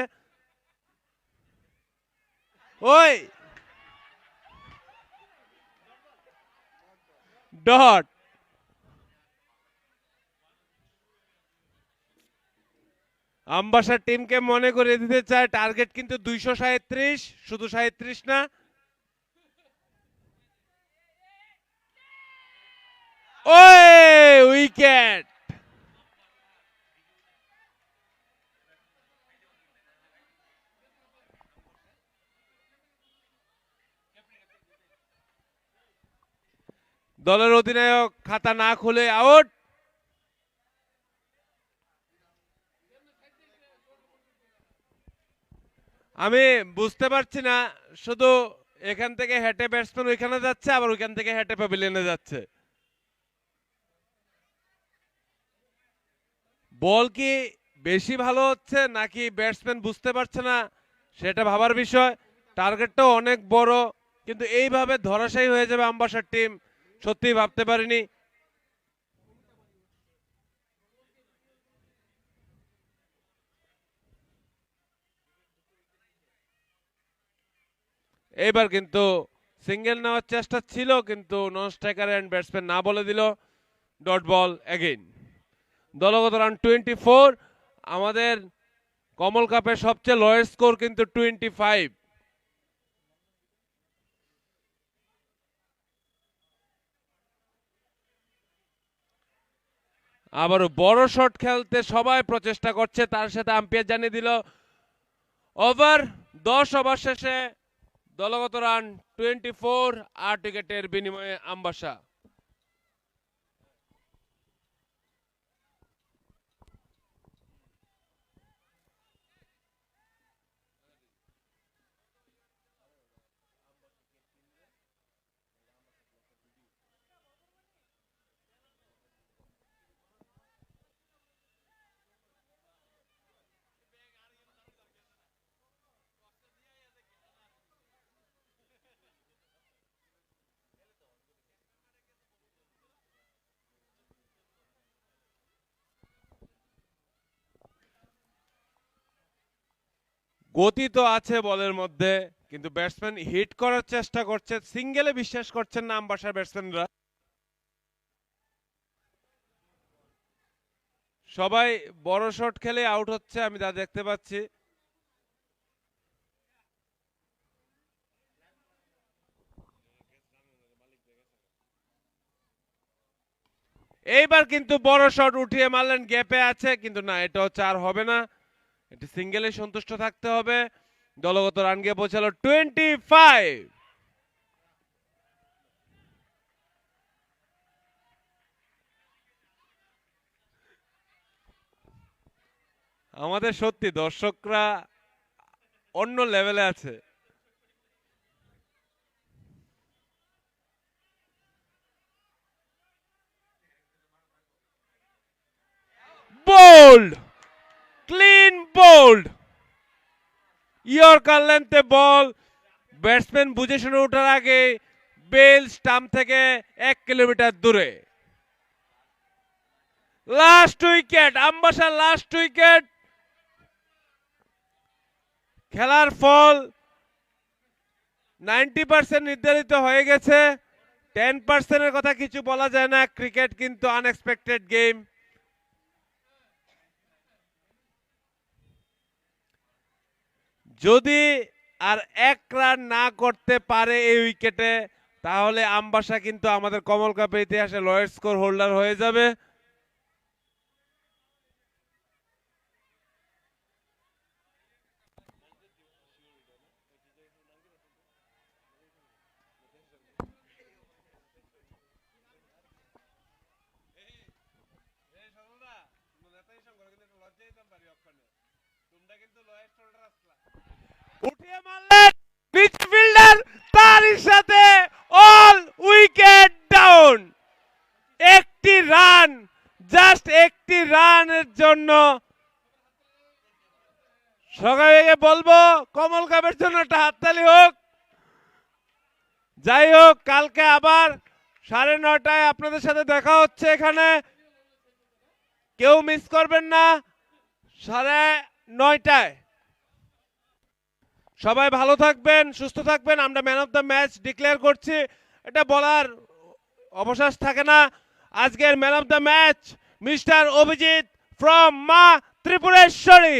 ওই ডট। আমবাসার টিমকে মনে করিয়ে দিতে চায় টার্গেট কিন্তু 237, শুধু 37 না। ওই উইকেট। দলের অধিনায়ক খাতা না খুলে আউট। আমি বুঝতে পারছি না, শুধু এখান থেকে হেঁটে ব্যাটসম্যান ওইখানে যাচ্ছে, আবার ওইখান থেকে হেঁটে প্যাভিলিয়নে যাচ্ছে। বল কি বেশি ভালো হচ্ছে নাকি ব্যাটসম্যান বুঝতে পারছে না, সেটা ভাবার বিষয়। টার্গেটটাও অনেক বড়, কিন্তু এইভাবে ধরাশায়ী হয়ে যাবে আমবাসার টিম সত্যিই ভাবতে পারিনি। এইবার কিন্তু সিঙ্গেল নেওয়ার চেষ্টা ছিল, কিন্তু নন স্ট্রাইকার এন্ড ব্যাটসম্যান না বলে দিল। Dot ball again. দলগত রান 24। আমাদের কমল কাপের সবচেয়ে লোয়েস্ট স্কোর কিন্তু 25। আবারও বড় শট খেলতে সবাই প্রচেষ্টা করছে, তার সাথে আম্পায়ার জানিয়ে দিল ওভার। 10 ওভার শেষে দলগত রান 24, 8 উইকেটের বিনিময়ে আমবাসা। গতি তো আছে বলের মধ্যে, কিন্তু ব্যাটসম্যান হিট করার চেষ্টা করছে, সিঙ্গেলে বিশ্বাস করছেন না আমবাসার ব্যাটসম্যানরা। সবাই বড় শট খেলে আউট হচ্ছে, আমি তা দেখতে পাচ্ছি। এইবার কিন্তু বড় শট উঠিয়ে মারলেন, গ্যাপে আছে, কিন্তু না, এটাও 4 হবে না, এটি সিঙ্গেলে সন্তুষ্ট থাকতে হবে। দলগত রান গিয়ে পৌঁছালো 25। আমাদের সত্যি দর্শকরা অন্য লেভেলে আছে। বোল্ড, ক্লিন বোল্ড, ইয়র্কার লেন্থে বল, ব্যাটসম্যান বুঝে শুনে ওঠার আগে বেল স্টাম্প থেকে 1 কিলোমিটার দূরে। লাস্ট উইকেট, আমবাসার লাস্ট উইকেট। খেলার ফল 90% নির্ধারিত হয়ে গেছে, 10%-এর কথা কিছু বলা যায় না। ক্রিকেট কিন্তু আনএক্সপেক্টেড গেম। যদি আর 1 রান না করতে পারে এই উইকেটে, তাহলে আমবাসা কিন্তু আমাদের কমল কাপের ইতিহাসে লোয়েস্ট স্কোর হোল্ডার হয়ে যাবে। উঠিয়ে মারলেন মিডফিল্ডার, তারই সাথে অল উইকেট ডাউন। একটি রান, জাস্ট একটি রানের জন্য সবাইকে বলবো কমল কাপের জন্য একটা হাততালি হোক। যাই হোক, কালকে আবার 9:30 আপনাদের সাথে দেখা হচ্ছে এখানে, কেউ মিস করবেন না। 9:30 সবাই ভালো থাকবেন, সুস্থ থাকবেন। আমরা man of the match declare করছি, এটা বলার অবকাশ থাকে না। আজকের man of the match mister Abhijit from মা ত্রিপুরেশ্বরী।